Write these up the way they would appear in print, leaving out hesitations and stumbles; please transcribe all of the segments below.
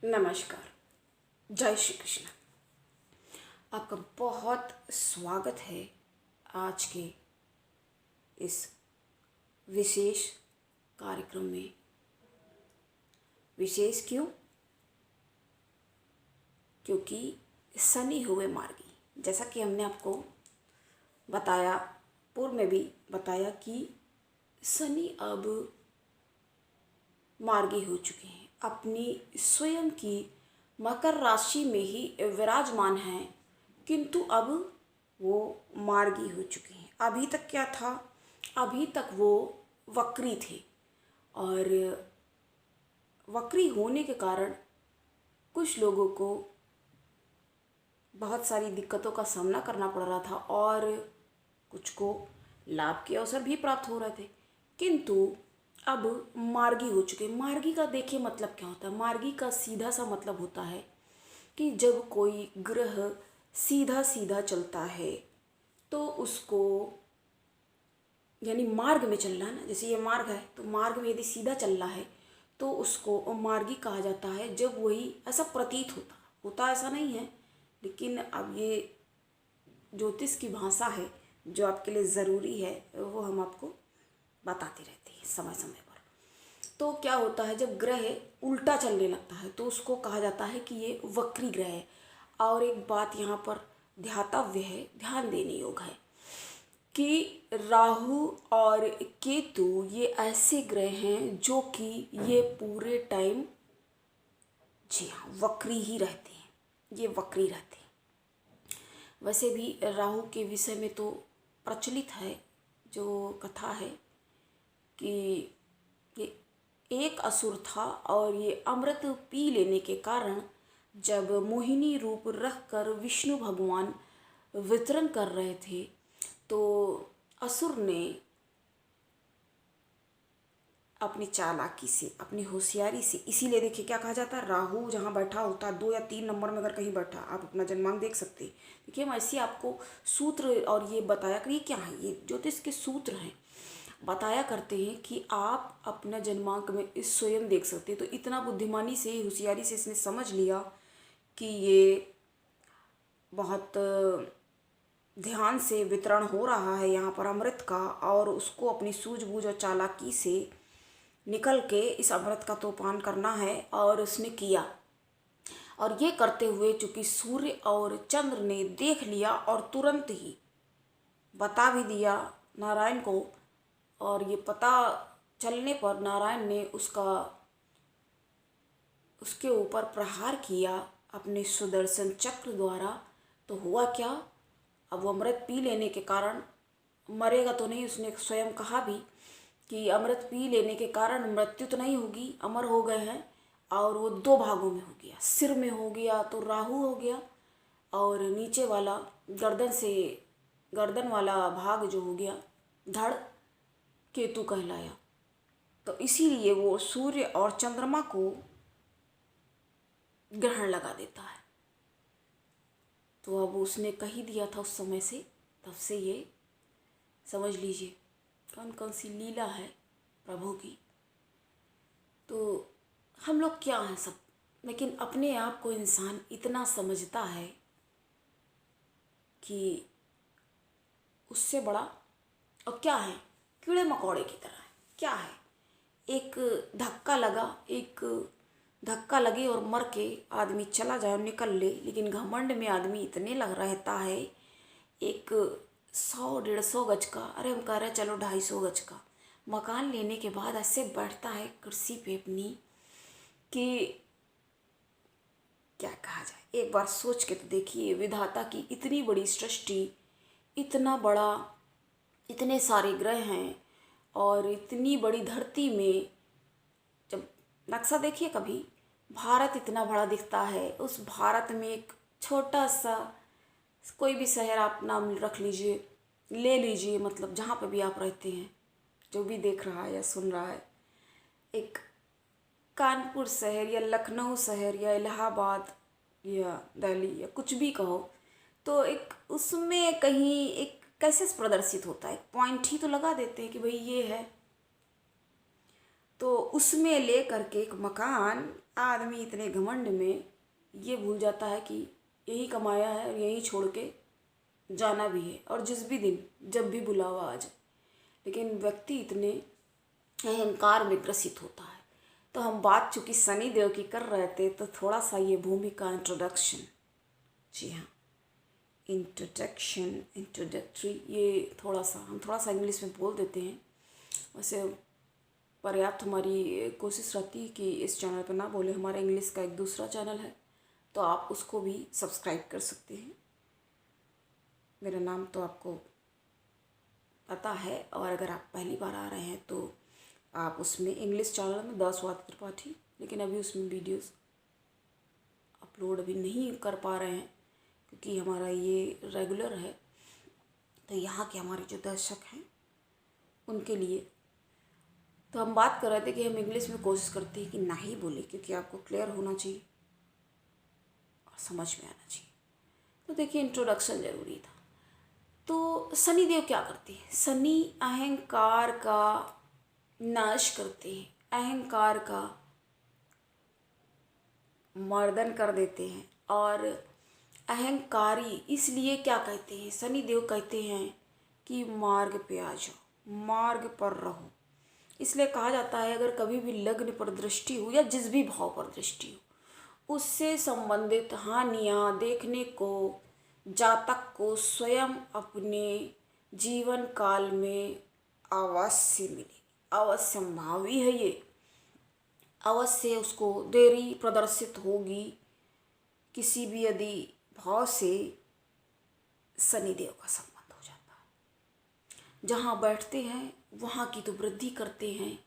नमस्कार। जय श्री कृष्ण। आपका बहुत स्वागत है आज के इस विशेष कार्यक्रम में। विशेष क्यों? क्योंकि शनि हुए मार्गी। जैसा कि हमने आपको बताया, पूर्व में भी बताया कि शनि अब मार्गी हो चुके हैं, अपनी स्वयं की मकर राशि में ही विराजमान हैं, किंतु अब वो मार्गी हो चुके हैं। अभी तक क्या था? अभी तक वो वक्री थे और वक्री होने के कारण कुछ लोगों को बहुत सारी दिक्कतों का सामना करना पड़ रहा था और कुछ को लाभ के अवसर भी प्राप्त हो रहे थे, किंतु अब मार्गी हो चुके। मार्गी का देखिए मतलब क्या होता है। मार्गी का सीधा सा मतलब होता है कि जब कोई ग्रह सीधा सीधा चलता है तो उसको, यानी मार्ग में चलना है ना, जैसे ये मार्ग है तो मार्ग में यदि सीधा चल रहा है तो उसको मार्गी कहा जाता है। जब वही ऐसा प्रतीत होता ऐसा नहीं है, लेकिन अब ये ज्योतिष की भाषा है जो आपके लिए ज़रूरी है, वो हम आपको बताते रहते हैं समय समय पर। तो क्या होता है, जब ग्रह उल्टा चलने लगता है तो उसको कहा जाता है कि ये वक्री ग्रह है। और एक बात यहाँ पर ध्यातव्य है, ध्यान देने योग है कि राहु और केतु ये ऐसे ग्रह हैं जो कि ये पूरे टाइम, जी हाँ, वक्री ही रहते हैं। ये वक्री रहते हैं। वैसे भी राहु के विषय में तो प्रचलित है जो कथा है कि ये एक असुर था और ये अमृत पी लेने के कारण जब मोहिनी रूप रखकर विष्णु भगवान वितरण कर रहे थे तो असुर ने अपनी चालाकी से, अपनी होशियारी से, इसीलिए देखिए क्या कहा जाता है, राहु जहाँ बैठा होता है 2 या 3 नंबर में अगर कहीं बैठा, आप अपना जन्मांक देख सकते हैं। देखिए हम ऐसे आपको सूत्र और ये बताया कि ये क्या है, ये ज्योतिष के सूत्र हैं, बताया करते हैं कि आप अपना जन्मांक में इस स्वयं देख सकते हैं। तो इतना बुद्धिमानी से, होशियारी से इसने समझ लिया कि ये बहुत ध्यान से वितरण हो रहा है यहाँ पर अमृत का, और उसको अपनी सूझबूझ और चालाकी से निकल के इस अमृत का तो पान करना है, और उसने किया। और ये करते हुए चूंकि सूर्य और चंद्र ने देख लिया और तुरंत ही बता भी दिया नारायण को, और ये पता चलने पर नारायण ने उसके ऊपर प्रहार किया अपने सुदर्शन चक्र द्वारा। तो हुआ क्या, अब वो अमृत पी लेने के कारण मरेगा तो नहीं, उसने स्वयं कहा भी कि अमृत पी लेने के कारण मृत्यु तो नहीं होगी, अमर हो गए हैं। और वो 2 भागों में हो गया, सिर में हो गया तो राहु हो गया, और नीचे वाला गर्दन वाला भाग जो हो गया, धड़, केतु कहलाया। तो इसीलिए वो सूर्य और चंद्रमा को ग्रहण लगा देता है। तो अब उसने कही दिया था उस समय से, तब से ये समझ लीजिए कौन कौन सी लीला है प्रभु की। तो हम लोग क्या हैं सब, लेकिन अपने आप को इंसान इतना समझता है कि उससे बड़ा और क्या है, कीड़े मकोड़े की तरह है। क्या है, एक धक्का लगे और मर के आदमी चला जाए और निकल ले, लेकिन घमंड में आदमी इतने लग रहता है, एक 100-150 गज का, अरे हम कह रहे चलो 250 गज का मकान लेने के बाद ऐसे बैठता है कुर्सी पे अपनी कि क्या कहा जाए। एक बार सोच के तो देखिए, विधाता की इतनी बड़ी सृष्टि, इतना बड़ा, इतने सारे ग्रह हैं और इतनी बड़ी धरती में, जब नक्शा देखिए कभी, भारत इतना बड़ा दिखता है, उस भारत में एक छोटा सा कोई भी शहर आप नाम रख लीजिए, ले लीजिए, मतलब जहाँ पे भी आप रहते हैं, जो भी देख रहा है या सुन रहा है, एक कानपुर शहर या लखनऊ शहर या इलाहाबाद या दिल्ली या कुछ भी कहो, तो एक उसमें कहीं एक कैसे प्रदर्शित होता है, एक पॉइंट ही तो लगा देते हैं कि भाई ये है। तो उसमें ले करके एक मकान, आदमी इतने घमंड में ये भूल जाता है कि यही कमाया है और यही छोड़ के जाना भी है, और जिस भी दिन जब भी बुलावा आ जाए। लेकिन व्यक्ति इतने अहंकार में ग्रसित होता है। तो हम बात चूँकि शनि देव की कर रहे थे, तो थोड़ा सा ये भूमि का इंट्रोडक्शन, जी हाँ, इंट्रोडक्टरी, ये थोड़ा सा इंग्लिश में बोल देते हैं। वैसे पर्याप्त हमारी कोशिश रहती है कि इस चैनल पर ना बोले। हमारा इंग्लिश का एक दूसरा चैनल है, तो आप उसको भी सब्सक्राइब कर सकते हैं। मेरा नाम तो आपको पता है, और अगर आप पहली बार आ रहे हैं तो आप उसमें इंग्लिश चैनल में 10 स्वाति त्रिपाठी, लेकिन अभी उसमें वीडियोस अपलोड अभी नहीं कर पा रहे हैं क्योंकि हमारा ये रेगुलर है। तो यहाँ के हमारे जो दर्शक हैं उनके लिए, तो हम बात कर रहे थे कि हम इंग्लिश में कोशिश करते हैं कि ना ही बोले, क्योंकि आपको क्लियर होना चाहिए और समझ में आना चाहिए। तो देखिए, इंट्रोडक्शन ज़रूरी था। तो शनिदेव क्या करते हैं? शनि अहंकार का नाश करते हैं, अहंकार का मर्दन कर देते हैं। और अहंकारी इसलिए क्या कहते हैं? शनिदेव कहते हैं कि मार्ग पे आ जाओ, मार्ग पर रहो। इसलिए कहा जाता है अगर कभी भी लग्न पर दृष्टि हो या जिस भी भाव पर दृष्टि हो, उससे संबंधित हानियाँ देखने को जातक को स्वयं अपने जीवन काल में अवश्य मिलेगी। अवश्यंभावी है ये, अवश्य उसको देरी प्रदर्शित होगी। किसी भी यदि भाव से शनिदेव का संबंध हो जाता है, जहाँ बैठते हैं वहाँ की तो वृद्धि करते हैं।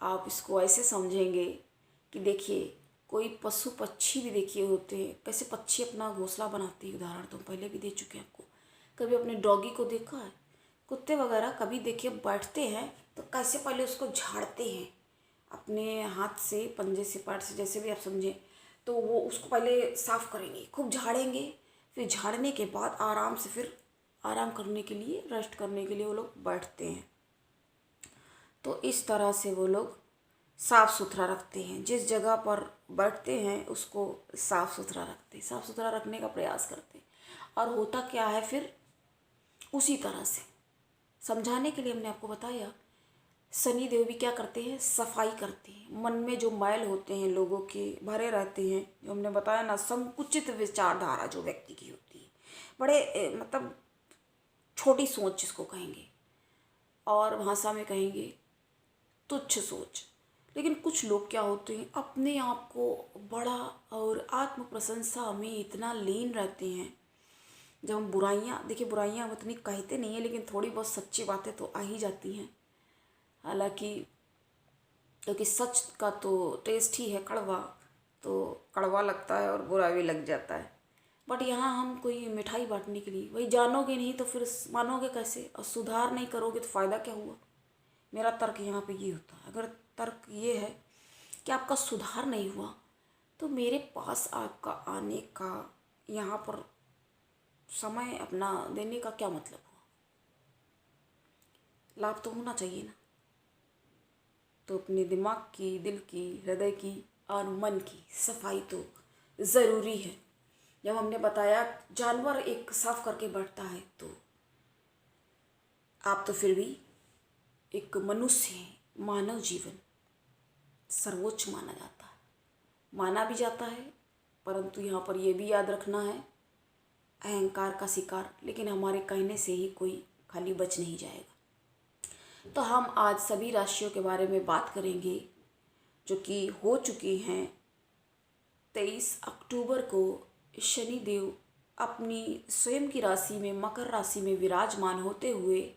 आप इसको ऐसे समझेंगे कि देखिए, कोई पशु पक्षी भी देखिए होते हैं, कैसे पक्षी अपना घोंसला बनाते हैं। उदाहरण तो पहले भी दे चुके हैं आपको। कभी अपने डॉगी को देखा है? कुत्ते वगैरह कभी देखिए बैठते हैं तो कैसे पहले उसको झाड़ते हैं अपने हाथ से, पंजे से, पैर से, जैसे भी आप समझें। तो वो उसको पहले साफ़ करेंगे, खूब झाड़ेंगे, फिर झाड़ने के बाद आराम से, फिर आराम करने के लिए, रेस्ट करने के लिए वो लोग बैठते हैं। तो इस तरह से वो लोग साफ़ सुथरा रखते हैं। जिस जगह पर बैठते हैं उसको साफ़ सुथरा रखते हैं, साफ़ सुथरा रखने का प्रयास करते हैं। और होता क्या है फिर, उसी तरह से समझाने के लिए हमने आपको बताया, शनि देव भी क्या करते हैं? सफाई करते हैं। मन में जो मैल होते हैं लोगों के भरे रहते हैं, जो हमने बताया ना, संकुचित विचारधारा जो व्यक्ति की होती है, बड़े मतलब छोटी सोच जिसको कहेंगे, और भाषा में कहेंगे तुच्छ सोच। लेकिन कुछ लोग क्या होते हैं, अपने आप को बड़ा और आत्म प्रशंसा में इतना लीन रहते हैं। जब हम बुराइयाँ, देखिए बुराइयाँ हम इतनी कहते नहीं हैं, लेकिन थोड़ी बहुत सच्ची बातें तो आ ही जाती हैं। हालांकि क्योंकि सच का तो टेस्ट ही है कड़वा, तो कड़वा लगता है और बुरा भी लग जाता है। बट यहाँ हम कोई मिठाई बांटने के लिए, वही जानोगे नहीं तो फिर मानोगे कैसे? और सुधार नहीं करोगे तो फ़ायदा क्या हुआ? मेरा तर्क यहाँ पे ये होता है। अगर तर्क ये है कि आपका सुधार नहीं हुआ, तो मेरे पास आपका आने का, यहाँ पर समय अपना देने का क्या मतलब हुआ? लाभ तो होना चाहिए ना। तो अपने दिमाग की, दिल की, हृदय की और मन की सफाई तो ज़रूरी है। जब हमने बताया जानवर एक साफ करके बैठता है, तो आप तो फिर भी एक मनुष्य हैं। मानव जीवन सर्वोच्च माना जाता है, माना भी जाता है, परंतु यहाँ पर यह भी याद रखना है, अहंकार का शिकार, लेकिन हमारे कहने से ही कोई खाली बच नहीं जाएगा। तो हम आज सभी राशियों के बारे में बात करेंगे जो कि हो चुकी हैं। 23 अक्टूबर को शनिदेव अपनी स्वयं की राशि में, मकर राशि में विराजमान होते हुए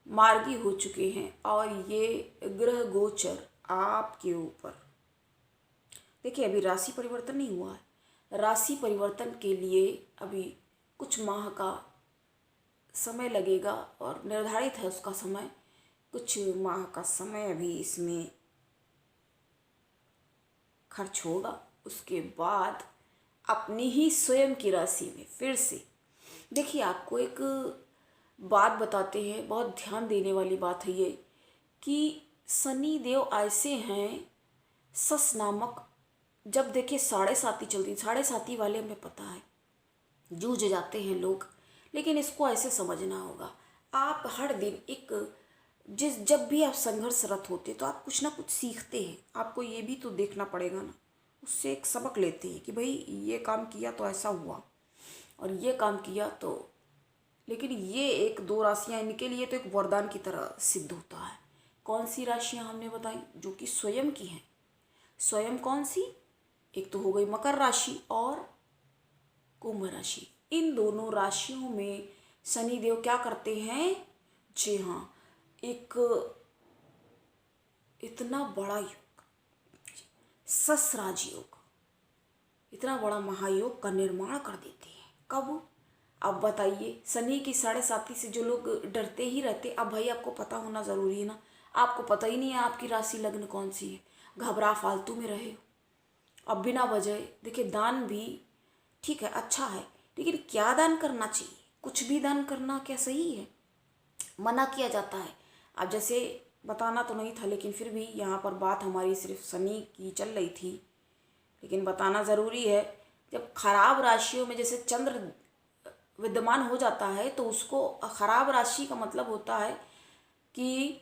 मार्गी हो चुके हैं, और ये ग्रह गोचर आपके ऊपर, देखिए अभी राशि परिवर्तन नहीं हुआ है। राशि परिवर्तन के लिए अभी कुछ माह का समय लगेगा, और निर्धारित है उसका समय। कुछ माह का समय अभी इसमें खर्च होगा। उसके बाद अपनी ही स्वयं की राशि में फिर से, देखिए आपको एक बात बताते हैं, बहुत ध्यान देने वाली बात है ये, कि शनि देव ऐसे हैं, सस नामक, जब देखिए 7.5 चलती, 7.5 वाले हमें पता है जूझ जाते हैं लोग, लेकिन इसको ऐसे समझना होगा। आप हर दिन एक जब भी आप संघर्षरत होते तो आप कुछ ना कुछ सीखते हैं। आपको ये भी तो देखना पड़ेगा ना, उससे एक सबक लेते हैं कि भाई ये काम किया तो ऐसा हुआ और ये काम किया तो, लेकिन ये एक दो राशियाँ इनके लिए तो एक वरदान की तरह सिद्ध होता है। कौन सी राशियाँ हमने बताई जो कि स्वयं की हैं? स्वयं कौन सी? एक तो हो गई मकर राशि और कुंभ राशि। इन दोनों राशियों में शनिदेव क्या करते हैं? जी हाँ, एक इतना बड़ा योग, ससराज योग, इतना बड़ा महायोग का निर्माण कर देते हैं। कब? अब बताइए, शनि की 7.5 से जो लोग डरते ही रहते, अब भाई आपको पता होना ज़रूरी है ना। आपको पता ही नहीं है आपकी राशि लग्न कौन सी है, घबरा फालतू में रहे हो। अब बिना वजह देखिए, दान भी ठीक है, अच्छा है, लेकिन क्या दान करना चाहिए? कुछ भी दान करना क्या सही है? मना किया जाता है। अब जैसे बताना तो नहीं था, लेकिन फिर भी यहाँ पर बात हमारी सिर्फ शनि की चल रही थी, लेकिन बताना ज़रूरी है। जब खराब राशियों में जैसे चंद्र विद्यमान हो जाता है तो उसको खराब राशि का मतलब होता है कि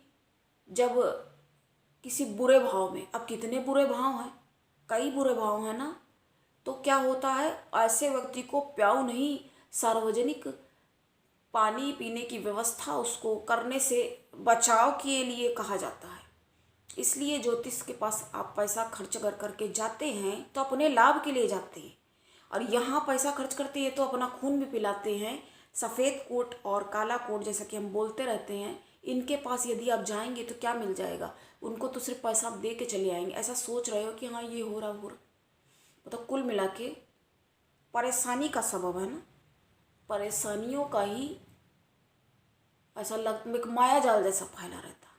जब किसी बुरे भाव में, अब कितने बुरे भाव हैं, कई बुरे भाव हैं ना, तो क्या होता है, ऐसे व्यक्ति को प्याऊ नहीं, सार्वजनिक पानी पीने की व्यवस्था उसको करने से बचाव के लिए कहा जाता है। इसलिए ज्योतिष के पास आप पैसा खर्च कर करके जाते हैं तो अपने लाभ के लिए जाते हैं, और यहाँ पैसा खर्च करते हैं तो अपना खून भी पिलाते हैं। सफ़ेद कोट और काला कोट जैसा कि हम बोलते रहते हैं, इनके पास यदि आप जाएंगे तो क्या मिल जाएगा? उनको तो सिर्फ पैसा आप दे के चले आएंगे। ऐसा सोच रहे हो कि हाँ ये हो रहा मतलब कुल मिला के परेशानी का सबब है ना, परेशानियों का ही ऐसा एक माया जाल जैसा फैला रहता है,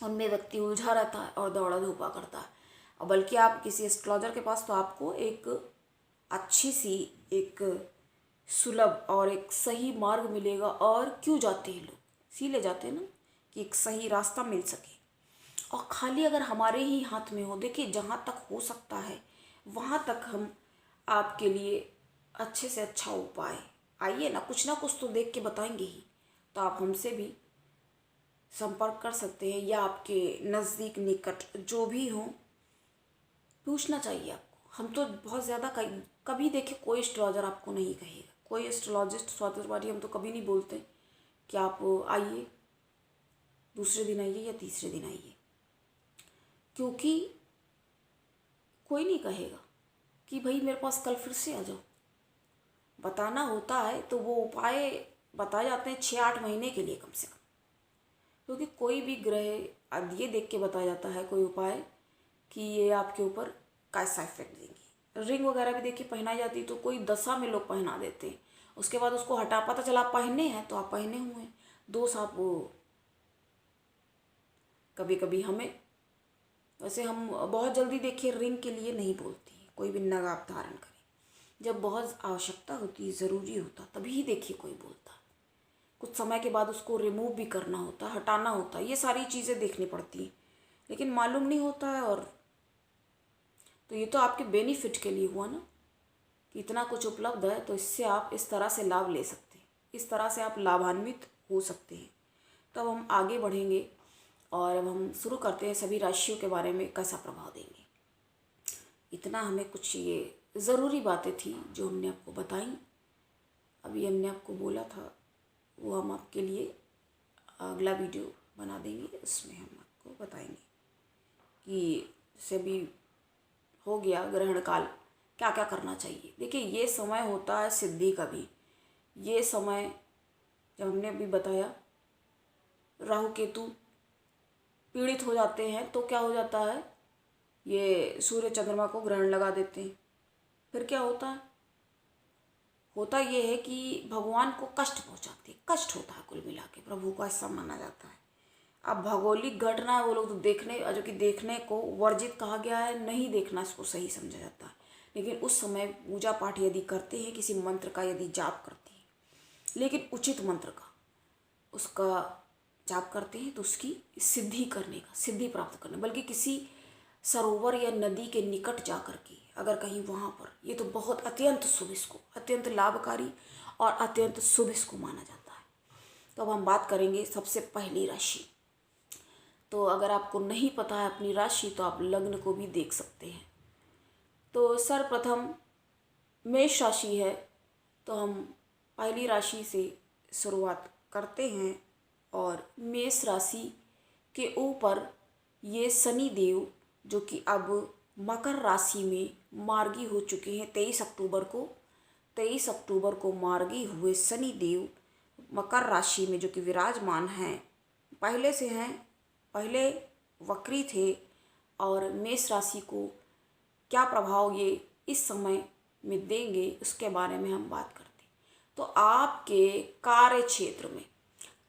उनमें व्यक्ति उलझा रहता है और दौड़ा धूपा करता है। और बल्कि आप किसी एस्ट्रोलॉजर के पास तो आपको एक अच्छी सी, एक सुलभ और एक सही मार्ग मिलेगा। और क्यों जाते हैं लोग? इसीलिए जाते हैं ना कि एक सही रास्ता मिल सके। और खाली अगर हमारे ही हाथ में हो, देखिए जहाँ तक हो सकता है वहाँ तक हम आपके लिए अच्छे से अच्छा उपाय, आइए ना कुछ तो देख के बताएंगे ही। तो आप हमसे भी संपर्क कर सकते हैं, या आपके नज़दीक निकट जो भी हो, पूछना चाहिए आपको। हम तो बहुत ज़्यादा कभी देखिए कोई एस्ट्रोलॉजर आपको नहीं कहेगा, कोई एस्ट्रोलॉजिस्ट स्वातिरवादी हम तो कभी नहीं बोलते कि आप आइए, दूसरे दिन आइए या तीसरे दिन आइए, क्योंकि कोई नहीं कहेगा कि भाई मेरे पास कल फिर से आ जाओ। बताना होता है तो वो उपाय बताए जाते हैं 6-8 महीने के लिए कम से कम, क्योंकि कोई भी ग्रह अब ये देख के बताया जाता है कोई उपाय कि ये आपके ऊपर कैसा इफेक्ट देंगे। रिंग वगैरह भी देखिए पहनाई जाती है तो कोई दशा में लोग पहना देते हैं, उसके बाद उसको हटा, पता चला आप पहने हैं तो आप पहने हुए हैं, दोष आप वो। कभी कभी हमें, वैसे हम बहुत जल्दी देखिए रिंग के लिए नहीं बोलती है कोई भी नकाब धारण करे, जब बहुत आवश्यकता होती है, ज़रूरी होता, तभी देखिए कोई बोलता। कुछ समय के बाद उसको रिमूव भी करना होता, हटाना होता, ये सारी चीज़ें देखनी पड़ती हैं, लेकिन मालूम नहीं होता है। और तो ये तो आपके बेनिफिट के लिए हुआ ना कि इतना कुछ उपलब्ध है, तो इससे आप इस तरह से लाभ ले सकते हैं, इस तरह से आप लाभान्वित हो सकते हैं। तो अब हम आगे बढ़ेंगे और अब हम शुरू करते हैं सभी राशियों के बारे में कैसा प्रभाव देंगे। इतना हमें कुछ ये ज़रूरी बातें थी जो हमने आपको बताई। अभी हमने आपको बोला था वो हम आपके लिए अगला वीडियो बना देंगे, उसमें हम आपको बताएंगे कि जैसे भी हो गया ग्रहण काल, क्या क्या करना चाहिए। देखिए ये समय होता है सिद्धि का भी, ये समय जब हमने अभी बताया राहु केतु पीड़ित हो जाते हैं तो क्या हो जाता है, ये सूर्य चंद्रमा को ग्रहण लगा देते हैं। फिर क्या होता है, होता ये है कि भगवान को कष्ट पहुंचाते हैं, कष्ट होता है कुल मिला के, प्रभु का ऐसा माना जाता है। अब भौगोलिक घटना है वो लोग तो देखने, जो कि देखने को वर्जित कहा गया है, नहीं देखना इसको सही समझा जाता है। लेकिन उस समय पूजा पाठ यदि करते हैं, किसी मंत्र का यदि जाप करते हैं, लेकिन उचित मंत्र का, उसका जाप करते हैं तो उसकी सिद्धि करने का, सिद्धि प्राप्त करने, बल्कि किसी सरोवर या नदी के निकट जा कर के अगर कहीं वहाँ पर, ये तो बहुत अत्यंत शुभ, इसको अत्यंत लाभकारी और अत्यंत शुभ इसको माना जाता है। तो अब हम बात करेंगे सबसे पहली राशि। तो अगर आपको नहीं पता है अपनी राशि तो आप लग्न को भी देख सकते हैं। तो सर्वप्रथम मेष राशि है, तो हम पहली राशि से शुरुआत करते हैं। और मेष राशि के ऊपर ये शनि देव जो कि अब मकर राशि में मार्गी हो चुके हैं 23 अक्टूबर को मार्गी हुए शनि देव मकर राशि में जो कि विराजमान हैं, पहले से हैं, पहले वक्री थे। और मेष राशि को क्या प्रभाव ये इस समय में देंगे उसके बारे में हम बात करते हैं। तो आपके कार्य क्षेत्र में,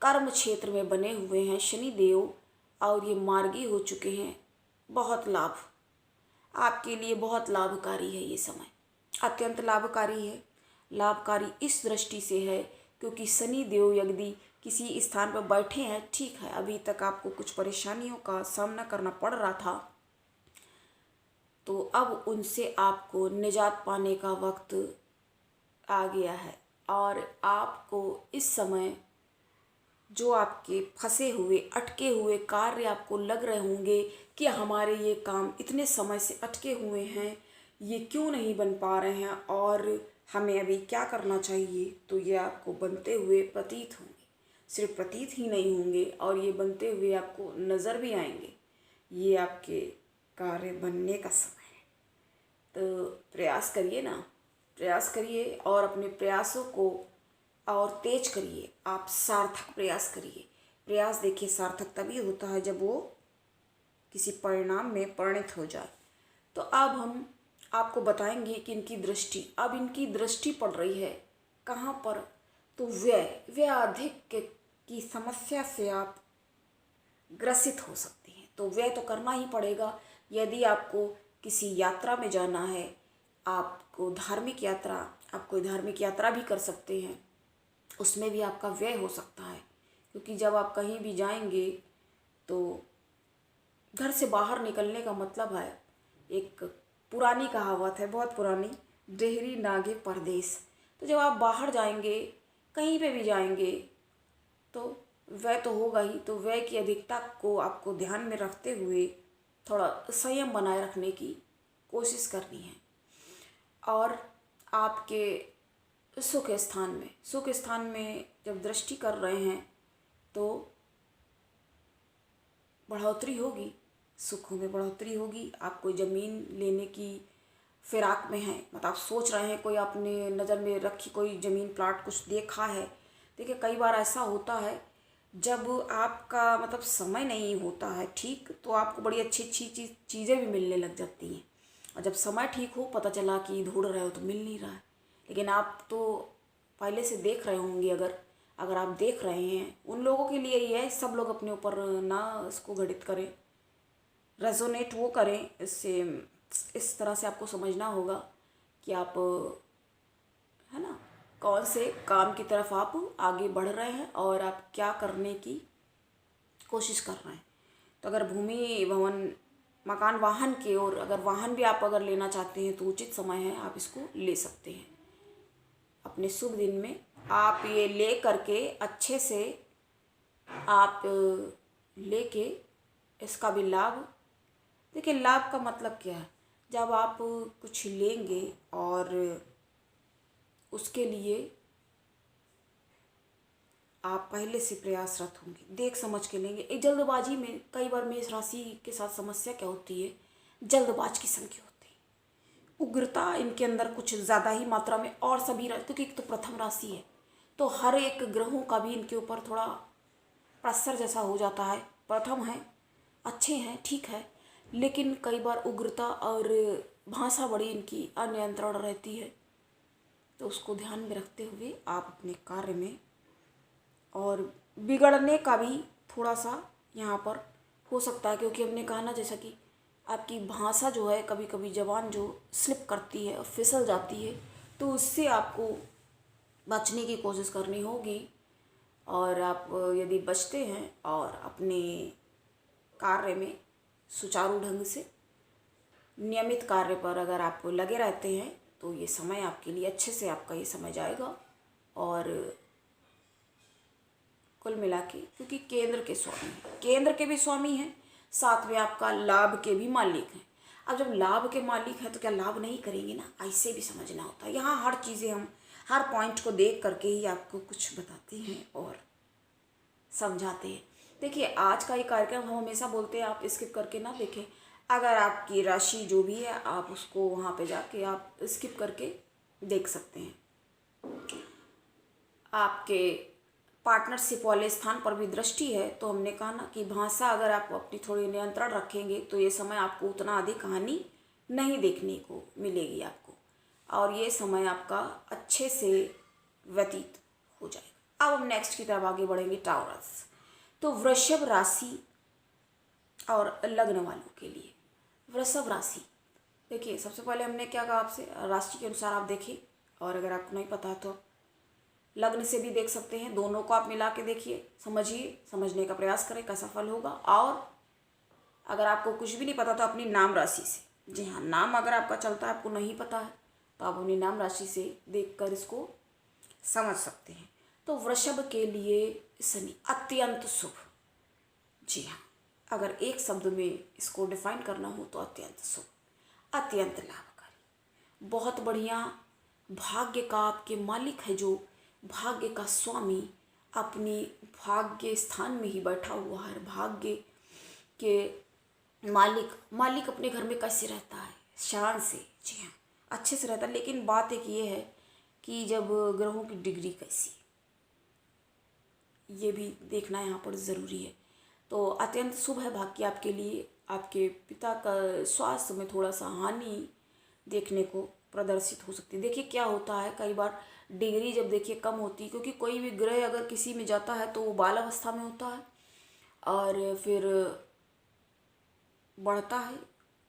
कर्म क्षेत्र में बने हुए हैं शनि देव और ये मार्गी हो चुके हैं। बहुत लाभ आपके लिए, बहुत लाभकारी है ये समय, अत्यंत लाभकारी है। लाभकारी इस दृष्टि से है क्योंकि शनि देव यदि किसी स्थान पर बैठे हैं, ठीक है, अभी तक आपको कुछ परेशानियों का सामना करना पड़ रहा था, तो अब उनसे आपको निजात पाने का वक्त आ गया है। और आपको इस समय जो आपके फंसे हुए, अटके हुए कार्य आपको लग रहे होंगे कि हमारे ये काम इतने समय से अटके हुए हैं, ये क्यों नहीं बन पा रहे हैं और हमें अभी क्या करना चाहिए, तो ये आपको बनते हुए प्रतीत होंगे। सिर्फ प्रतीत ही नहीं होंगे और ये बनते हुए आपको नज़र भी आएंगे। ये आपके कार्य बनने का समय है। तो प्रयास करिए ना, प्रयास करिए और अपने प्रयासों को और तेज करिए। आप सार्थक प्रयास करिए। प्रयास देखिए सार्थक तभी होता है जब वो किसी परिणाम में परिणत हो जाए। तो अब हम आपको बताएंगे कि इनकी दृष्टि पड़ रही है कहाँ पर, तो व्यय अधिक की समस्या से आप ग्रसित हो सकती हैं। तो व्यय तो करना ही पड़ेगा। यदि आपको किसी यात्रा में जाना है, आपको धार्मिक यात्रा भी कर सकते हैं, उसमें भी आपका व्यय हो सकता है। क्योंकि जब आप कहीं भी जाएंगे तो घर से बाहर निकलने का मतलब है, एक पुरानी कहावत है, बहुत पुरानी, डेहरी नागे परदेस। तो जब आप बाहर जाएंगे, कहीं पे भी जाएंगे, तो व्यय तो होगा ही। तो व्यय की अधिकता को आपको ध्यान में रखते हुए थोड़ा संयम बनाए रखने की कोशिश करनी है। और आपके सुख स्थान में जब दृष्टि कर रहे हैं तो बढ़ोतरी होगी, सुखों में बढ़ोतरी होगी। आप कोई ज़मीन लेने की फिराक में हैं, मतलब आप सोच रहे हैं, कोई आपने नज़र में रखी कोई ज़मीन प्लाट कुछ देखा है। देखिए कई बार ऐसा होता है जब आपका मतलब समय नहीं होता है ठीक, तो आपको बड़ी अच्छी चीज़ें भी मिलने लग जाती हैं। और जब समय ठीक हो, पता चला कि ढूंढ रहे हो तो मिल नहीं रहा है। लेकिन आप तो पहले से देख रहे होंगे। अगर आप देख रहे हैं, उन लोगों के लिए ये है, सब लोग अपने ऊपर ना इसको घटित करें, रेजोनेट वो करें। इससे इस तरह से आपको समझना होगा कि आप, है ना, कौन से काम की तरफ आप आगे बढ़ रहे हैं और आप क्या करने की कोशिश कर रहे हैं। तो अगर भूमि, भवन, मकान, वाहन की ओर, अगर वाहन भी आप अगर लेना चाहते हैं तो उचित समय है, आप इसको ले सकते हैं। अपने शुभ दिन में आप ये ले करके अच्छे से आप लेके इसका भी लाभ, देखिए लाभ का मतलब क्या है, जब आप कुछ लेंगे और उसके लिए आप पहले से प्रयासरत होंगे, देख समझ के लेंगे। एक जल्दबाजी में कई बार मेष राशि के साथ समस्या क्या होती है, जल्दबाज किस्म की होती है, उग्रता इनके अंदर कुछ ज़्यादा ही मात्रा में। और सभी क्योंकि एक तो प्रथम राशि है, तो हर एक ग्रहों का भी इनके ऊपर थोड़ा प्रसर जैसा हो जाता है। प्रथम है, अच्छे हैं, ठीक है, लेकिन कई बार उग्रता और भाषा बड़ी इनकी अनियंत्रण रहती है। तो उसको ध्यान में रखते हुए आप अपने कार्य में, और बिगड़ने का भी थोड़ा सा यहाँ पर हो सकता है। क्योंकि हमने कहा ना, जैसा कि आपकी भाषा जो है, कभी कभी जबान जो स्लिप करती है और फिसल जाती है, तो उससे आपको बचने की कोशिश करनी होगी। और आप यदि बचते हैं और अपने कार्य में सुचारू ढंग से नियमित कार्य पर अगर आप लगे रहते हैं तो ये समय आपके लिए अच्छे से आपका ये समय जाएगा। और कुल मिला के क्योंकि केंद्र के भी स्वामी हैं, साथ में आपका लाभ के भी मालिक हैं। अब जब लाभ के मालिक हैं तो क्या लाभ नहीं करेंगे ना, ऐसे भी समझना होता है। यहाँ हर चीज़ें हम हर पॉइंट को देख करके ही आपको कुछ बताते हैं और समझाते हैं। देखिए आज का ये कार्यक्रम हम हमेशा बोलते हैं आप स्किप करके ना देखें। अगर आपकी राशि जो भी है आप उसको वहाँ पे जाके आप स्किप करके देख सकते हैं। आपके पार्टनरशिप वाले स्थान पर भी दृष्टि है, तो हमने कहा ना कि भाषा अगर आप अपनी थोड़ी नियंत्रण रखेंगे तो ये समय आपको उतना अधिक हानि नहीं देखने को मिलेगी आपको, और ये समय आपका अच्छे से व्यतीत हो जाएगा। अब हम नेक्स्ट की तरफ आगे बढ़ेंगे, टाउरस। तो वृषभ राशि और लग्न वालों के लिए वृषभ राशि, देखिए सबसे पहले हमने क्या कहा आपसे, राशि के अनुसार आप देखिए, और अगर आपको नहीं पता है तो लग्न से भी देख सकते हैं। दोनों को आप मिला के देखिए, समझिए, समझने का प्रयास करें कैसा फल होगा। और अगर आपको कुछ भी नहीं पता तो अपनी नाम राशि से, जी हाँ, नाम अगर आपका चलता है, आपको नहीं पता है तो आप अपनी नाम राशि से देखकर इसको समझ सकते हैं। तो वृषभ के लिए शनि अत्यंत शुभ, जी हाँ, अगर एक शब्द में इसको डिफाइन करना हो तो अत्यंत शुभ, अत्यंत लाभकारी, बहुत बढ़िया। भाग्य का आपके मालिक है, जो भाग्य का स्वामी अपनी भाग्य स्थान में ही बैठा हुआ है। भाग्य के मालिक अपने घर में कैसे रहता है, शान से, जी हाँ, अच्छे से रहता है। लेकिन बात एक ये है कि जब ग्रहों की डिग्री कैसी, ये भी देखना यहाँ पर ज़रूरी है। तो अत्यंत शुभ है भाग्य आपके लिए। आपके पिता का स्वास्थ्य में थोड़ा सा हानि देखने को प्रदर्शित हो सकती है। देखिए क्या होता है, कई बार डिग्री जब देखिए कम होती है, क्योंकि कोई भी ग्रह अगर किसी में जाता है तो वो बाल अवस्था में होता है और फिर बढ़ता है,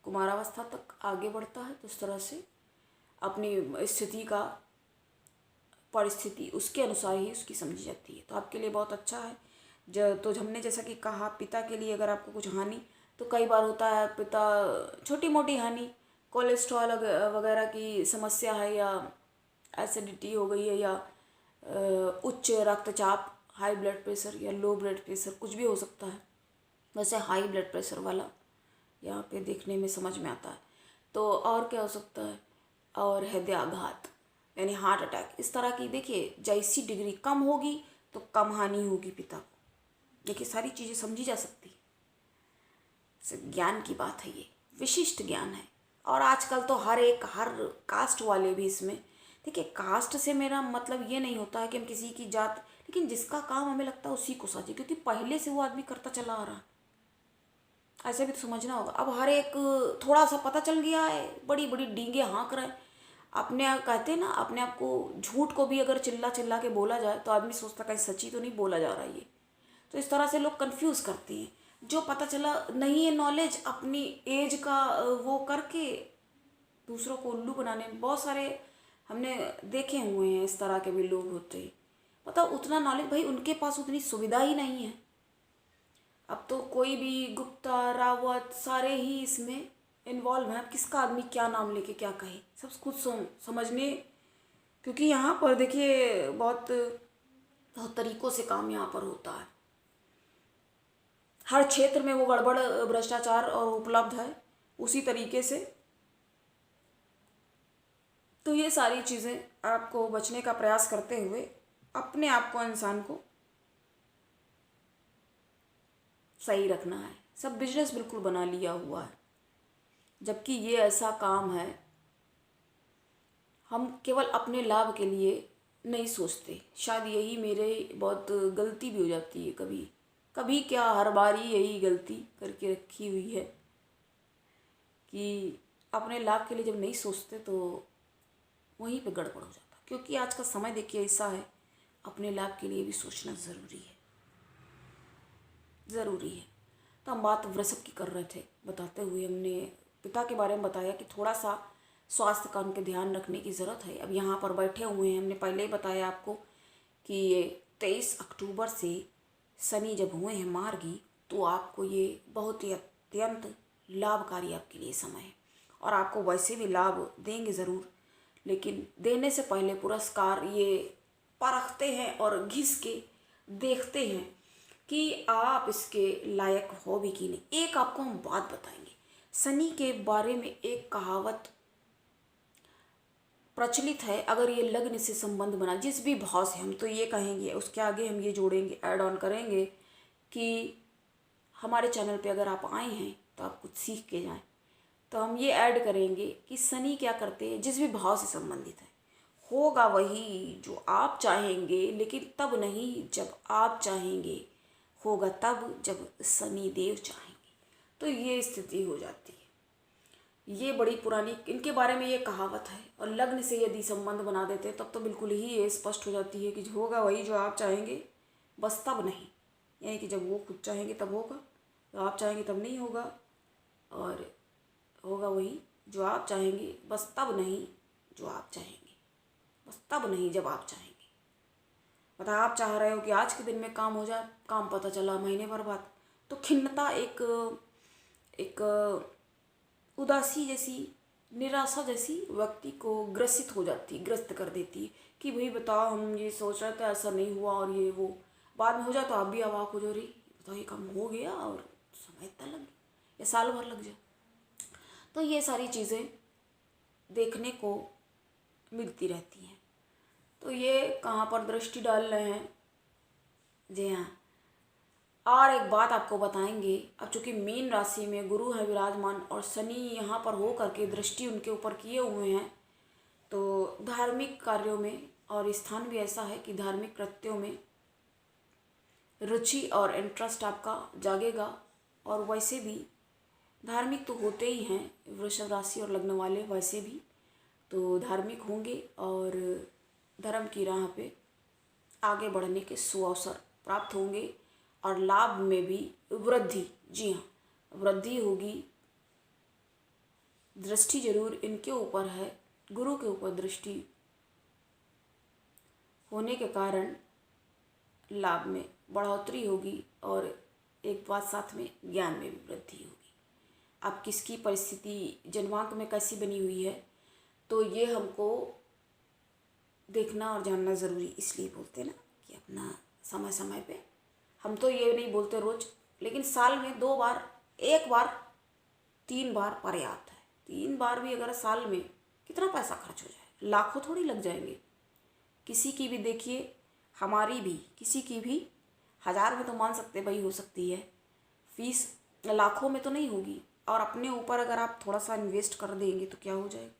कुमारावस्था तक आगे बढ़ता है। तो इस तरह से अपनी स्थिति का परिस्थिति उसके अनुसार ही उसकी समझी जाती है। तो आपके लिए बहुत अच्छा है। तो हमने जैसा कि कहा, पिता के लिए अगर आपको कुछ हानि, तो कई बार होता है पिता छोटी मोटी हानि, कोलेस्ट्रॉल वगैरह की समस्या है, या एसिडिटी हो गई है, या उच्च रक्तचाप, हाई ब्लड प्रेशर या लो ब्लड प्रेशर, कुछ भी हो सकता है। वैसे हाई ब्लड प्रेशर वाला यहाँ पे देखने में समझ में आता है। तो और क्या हो सकता है, और हृदयाघात यानी हार्ट अटैक, इस तरह की देखिए जैसी डिग्री कम होगी तो कम हानि होगी पिता को। देखिए सारी चीज़ें समझी जा सकती है। ज्ञान की बात है, ये विशिष्ट ज्ञान है। और आजकल तो हर कास्ट वाले भी इसमें, देखिए कास्ट से मेरा मतलब ये नहीं होता है कि हम किसी की जात, लेकिन जिसका काम हमें लगता है उसी को साझे, क्योंकि पहले से वो आदमी करता चला आ रहा है, ऐसे भी तो समझना होगा। अब हर एक थोड़ा सा पता चल गया है, बड़ी बड़ी डींगे हाँक रहे हैं। अपने आप कहते हैं ना, अपने आप को, झूठ को भी अगर चिल्ला चिल्ला के बोला जाए तो आदमी सोचता कहीं सच्ची तो नहीं बोला जा रहा है ये। तो इस तरह से लोग कंफ्यूज करते हैं। जो पता चला नहीं है नॉलेज, अपनी एज का वो करके दूसरों को उल्लू बनाने, बहुत सारे हमने देखे हुए हैं, इस तरह के भी लोग होते हैं। मतलब उतना नॉलेज, भाई उनके पास उतनी सुविधा ही नहीं है। अब तो कोई भी गुप्ता रावत सारे ही इसमें इन्वॉल्व हैं। अब किसका आदमी क्या नाम लेके क्या कहे, सब खुद समझने, क्योंकि यहाँ पर देखिए बहुत तरीक़ों से काम यहाँ पर होता है। हर क्षेत्र में वो गड़बड़ भ्रष्टाचार और उपलब्ध है उसी तरीके से। तो ये सारी चीज़ें आपको बचने का प्रयास करते हुए अपने आप को, इंसान को सही रखना है। सब बिजनेस बिल्कुल बना लिया हुआ है, जबकि ये ऐसा काम है हम केवल अपने लाभ के लिए नहीं सोचते। शायद यही मेरे बहुत गलती भी हो जाती है कभी कभी, क्या हर बार ही यही गलती करके रखी हुई है कि अपने लाभ के लिए जब नहीं सोचते तो वहीं पे गड़बड़ हो जाता। क्योंकि आज का समय देखिए ऐसा है, अपने लाभ के लिए भी सोचना ज़रूरी है, ज़रूरी है। तो हम बात वृषभ की कर रहे थे, बताते हुए हमने पिता के बारे में बताया कि थोड़ा सा स्वास्थ्य का उनके ध्यान रखने की ज़रूरत है। अब यहाँ पर बैठे हुए हैं, हमने पहले ही बताया आपको कि ये 23 अक्टूबर से शनि जब हुए हैं मार्गी, तो आपको ये बहुत ही अत्यंत लाभकारी आपके लिए समय है। और आपको वैसे भी लाभ देंगे ज़रूर, लेकिन देने से पहले पुरस्कार ये परखते हैं और घिस के देखते हैं कि आप इसके लायक हो भी कि नहीं। एक आपको हम बात बताएंगे, शनि के बारे में एक कहावत प्रचलित है, अगर ये लग्न से संबंध बना जिस भी भाव से, हम तो ये कहेंगे, उसके आगे हम ये जोड़ेंगे, ऐड ऑन करेंगे कि हमारे चैनल पे अगर आप आए हैं तो आप कुछ सीख के जाएं। तो हम ये ऐड करेंगे कि शनि क्या करते हैं, जिस भी भाव से संबंधित है होगा वही जो आप चाहेंगे, लेकिन तब नहीं जब आप चाहेंगे, होगा तब जब शनि देव चाहेंगे। तो ये स्थिति हो जाती है। ये बड़ी पुरानी इनके बारे में ये कहावत है, और लग्न से यदि संबंध बना देते हैं तब तो बिल्कुल ही ये स्पष्ट हो जाती है कि होगा वही जो आप चाहेंगे, बस तब नहीं। यानी कि जब वो खुद चाहेंगे तब होगा, तो आप चाहेंगे तब नहीं होगा, और होगा वही जो आप चाहेंगे, बस तब नहीं जो आप चाहेंगे, बस तब नहीं जब आप चाहेंगे। मतलब आप चाह रहे हो कि आज के दिन में काम हो जाए, काम पता चला महीने भर बाद, तो खिन्नता एक उदासी जैसी, निराशा जैसी व्यक्ति को ग्रसित हो जाती, ग्रस्त कर देती है कि भाई बताओ, हम ये सोच रहे थे ऐसा नहीं हुआ, और ये वो बाद में हो जाए तो आप भी अवाक हो, जो रही बताओ ये काम हो गया और समय इतना लग गया या साल भर लग जाए। तो ये सारी चीज़ें देखने को मिलती रहती हैं। तो ये कहाँ पर दृष्टि डाल रहे हैं, जी हाँ। और एक बात आपको बताएंगे, अब चूंकि मीन राशि में गुरु है विराजमान और शनि यहाँ पर हो करके दृष्टि उनके ऊपर किए हुए हैं, तो धार्मिक कार्यों में, और स्थान भी ऐसा है कि धार्मिक कृत्यों में रुचि और इंटरेस्ट आपका जागेगा। और वैसे भी धार्मिक तो होते ही हैं वृषभ राशि और लग्न वाले, वैसे भी तो धार्मिक होंगे और धर्म की राह पे आगे बढ़ने के सुअवसर प्राप्त होंगे, और लाभ में भी वृद्धि, जी हाँ, वृद्धि होगी। दृष्टि जरूर इनके ऊपर है, गुरु के ऊपर दृष्टि होने के कारण लाभ में बढ़ोतरी होगी, और एक बात साथ में ज्ञान में भी वृद्धि होगी। अब किसकी परिस्थिति जन्मांक में कैसी बनी हुई है, तो ये हमको देखना और जानना ज़रूरी, इसलिए बोलते ना कि अपना समय समय पे, हम तो ये नहीं बोलते रोज़, लेकिन साल में 2 बार, 1 बार, 3 बार पर्याप्त है। 3 बार भी अगर साल में कितना पैसा खर्च हो जाए, लाखों थोड़ी लग जाएंगे। किसी की भी देखिए, हमारी भी, किसी की भी 1000 में तो मान सकते भाई हो सकती है, फीस लाखों में तो नहीं होगी। और अपने ऊपर अगर आप थोड़ा सा इन्वेस्ट कर देंगे तो क्या हो जाएगा,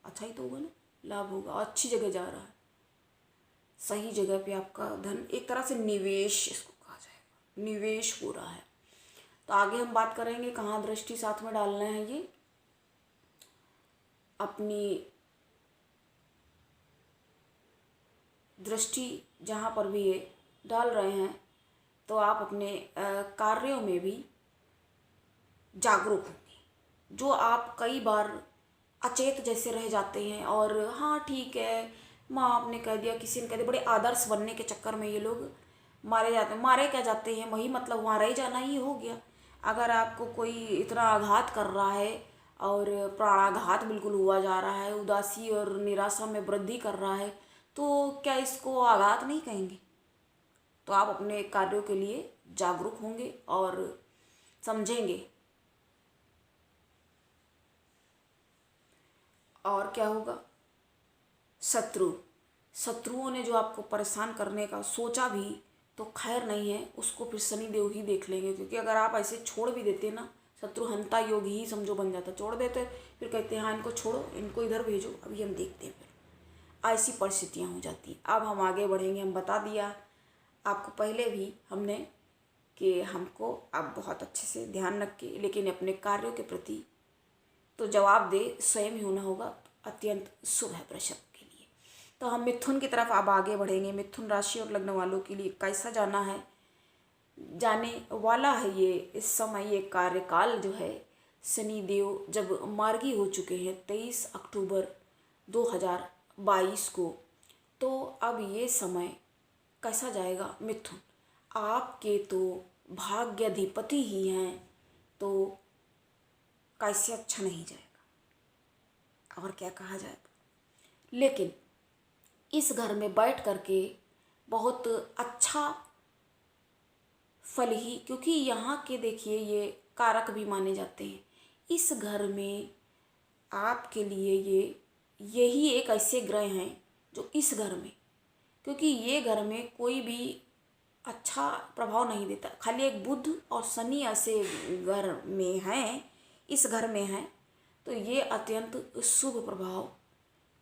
अच्छा ही तो होगा ना, लाभ होगा, अच्छी जगह जा रहा है, सही जगह पे आपका धन, एक तरह से निवेश इसको कहा जाएगा, निवेश हो रहा है। तो आगे हम बात करेंगे कहाँ दृष्टि साथ में डालना है। ये अपनी दृष्टि जहाँ पर भी ये डाल रहे हैं, तो आप अपने कार्यों में भी जागरूक होंगे। जो आप कई बार अचेत जैसे रह जाते हैं, और हाँ ठीक है, माँ आपने कह दिया, किसी ने कह दिया, बड़े आदर्श बनने के चक्कर में ये लोग मारे जाते हैं। मारे क्या जाते हैं, वही मतलब वहाँ रह जाना ही हो गया। अगर आपको कोई इतना आघात कर रहा है और प्राणाघात बिल्कुल हुआ जा रहा है, उदासी और निराशा में वृद्धि कर रहा है, तो क्या इसको आघात नहीं कहेंगे? तो आप अपने कार्यों के लिए जागरूक होंगे और समझेंगे। और क्या होगा, शत्रुओं ने जो आपको परेशान करने का सोचा भी तो खैर नहीं है, उसको फिर शनिदेव ही देख लेंगे। क्योंकि अगर आप ऐसे छोड़ भी देते ना, शत्रु हंता योग ही समझो बन जाता, छोड़ देते फिर कहते हैं हाँ इनको छोड़ो, इनको इधर भेजो, अभी हम देखते हैं, फिर ऐसी परिस्थितियाँ हो जाती। अब हम आगे बढ़ेंगे। हम बता दिया आपको पहले भी हमने कि हमको आप बहुत अच्छे से ध्यान रख के, लेकिन अपने कार्यों के प्रति तो जवाब दे स्वयं ही होना होगा, अत्यंत शुभ है वृषभ के लिए। तो हम मिथुन की तरफ अब आगे बढ़ेंगे। मिथुन राशि और लग्न वालों के लिए कैसा जाना है, जाने वाला है ये इस समय। ये कार्यकाल जो है, शनि देव जब मार्गी हो चुके हैं 23 अक्टूबर 2022 को, तो अब ये समय कैसा जाएगा मिथुन, आपके तो भाग्याधिपति ही हैं, तो कैसे अच्छा नहीं जाएगा, और क्या कहा जाएगा। लेकिन इस घर में बैठ करके बहुत अच्छा फल ही, क्योंकि यहाँ के देखिए ये कारक भी माने जाते हैं, इस घर में आपके लिए यही एक ऐसे ग्रह हैं जो इस घर में, क्योंकि ये घर में कोई भी अच्छा प्रभाव नहीं देता, खाली एक बुध और शनि ऐसे घर में हैं, इस घर में हैं, तो ये अत्यंत शुभ प्रभाव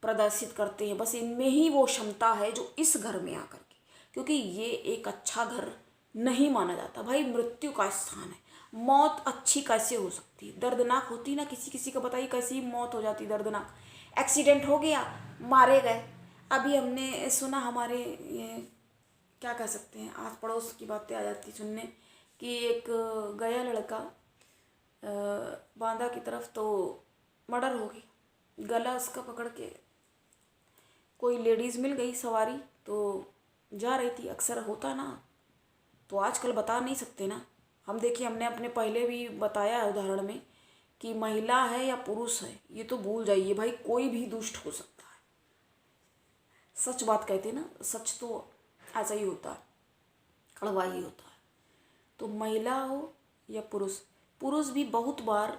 प्रदर्शित करते हैं। बस इनमें ही वो क्षमता है जो इस घर में आकर के, क्योंकि ये एक अच्छा घर नहीं माना जाता। भाई मृत्यु का स्थान है, मौत अच्छी कैसे हो सकती है, दर्दनाक होती ना, किसी किसी को बताइए कैसी मौत हो जाती दर्दनाक। एक्सीडेंट हो गया, मारे गए। अभी हमने सुना, हमारे ये क्या कह सकते हैं, आस पड़ोस की बातें आ जाती सुनने, कि एक गया लड़का बांदा की तरफ, तो मर्डर हो गई, गला उसका पकड़ के कोई लेडीज़ मिल गई सवारी, तो जा रही थी, अक्सर होता ना, तो आजकल बता नहीं सकते ना हम। देखिए हमने अपने पहले भी बताया है उदाहरण में कि महिला है या पुरुष है, ये तो भूल जाइए भाई, कोई भी दुष्ट हो सकता है। सच बात कहते हैं ना, सच तो ऐसा ही होता है, कड़वा ही होता है। तो महिला हो या पुरुष, पुरुष भी बहुत बार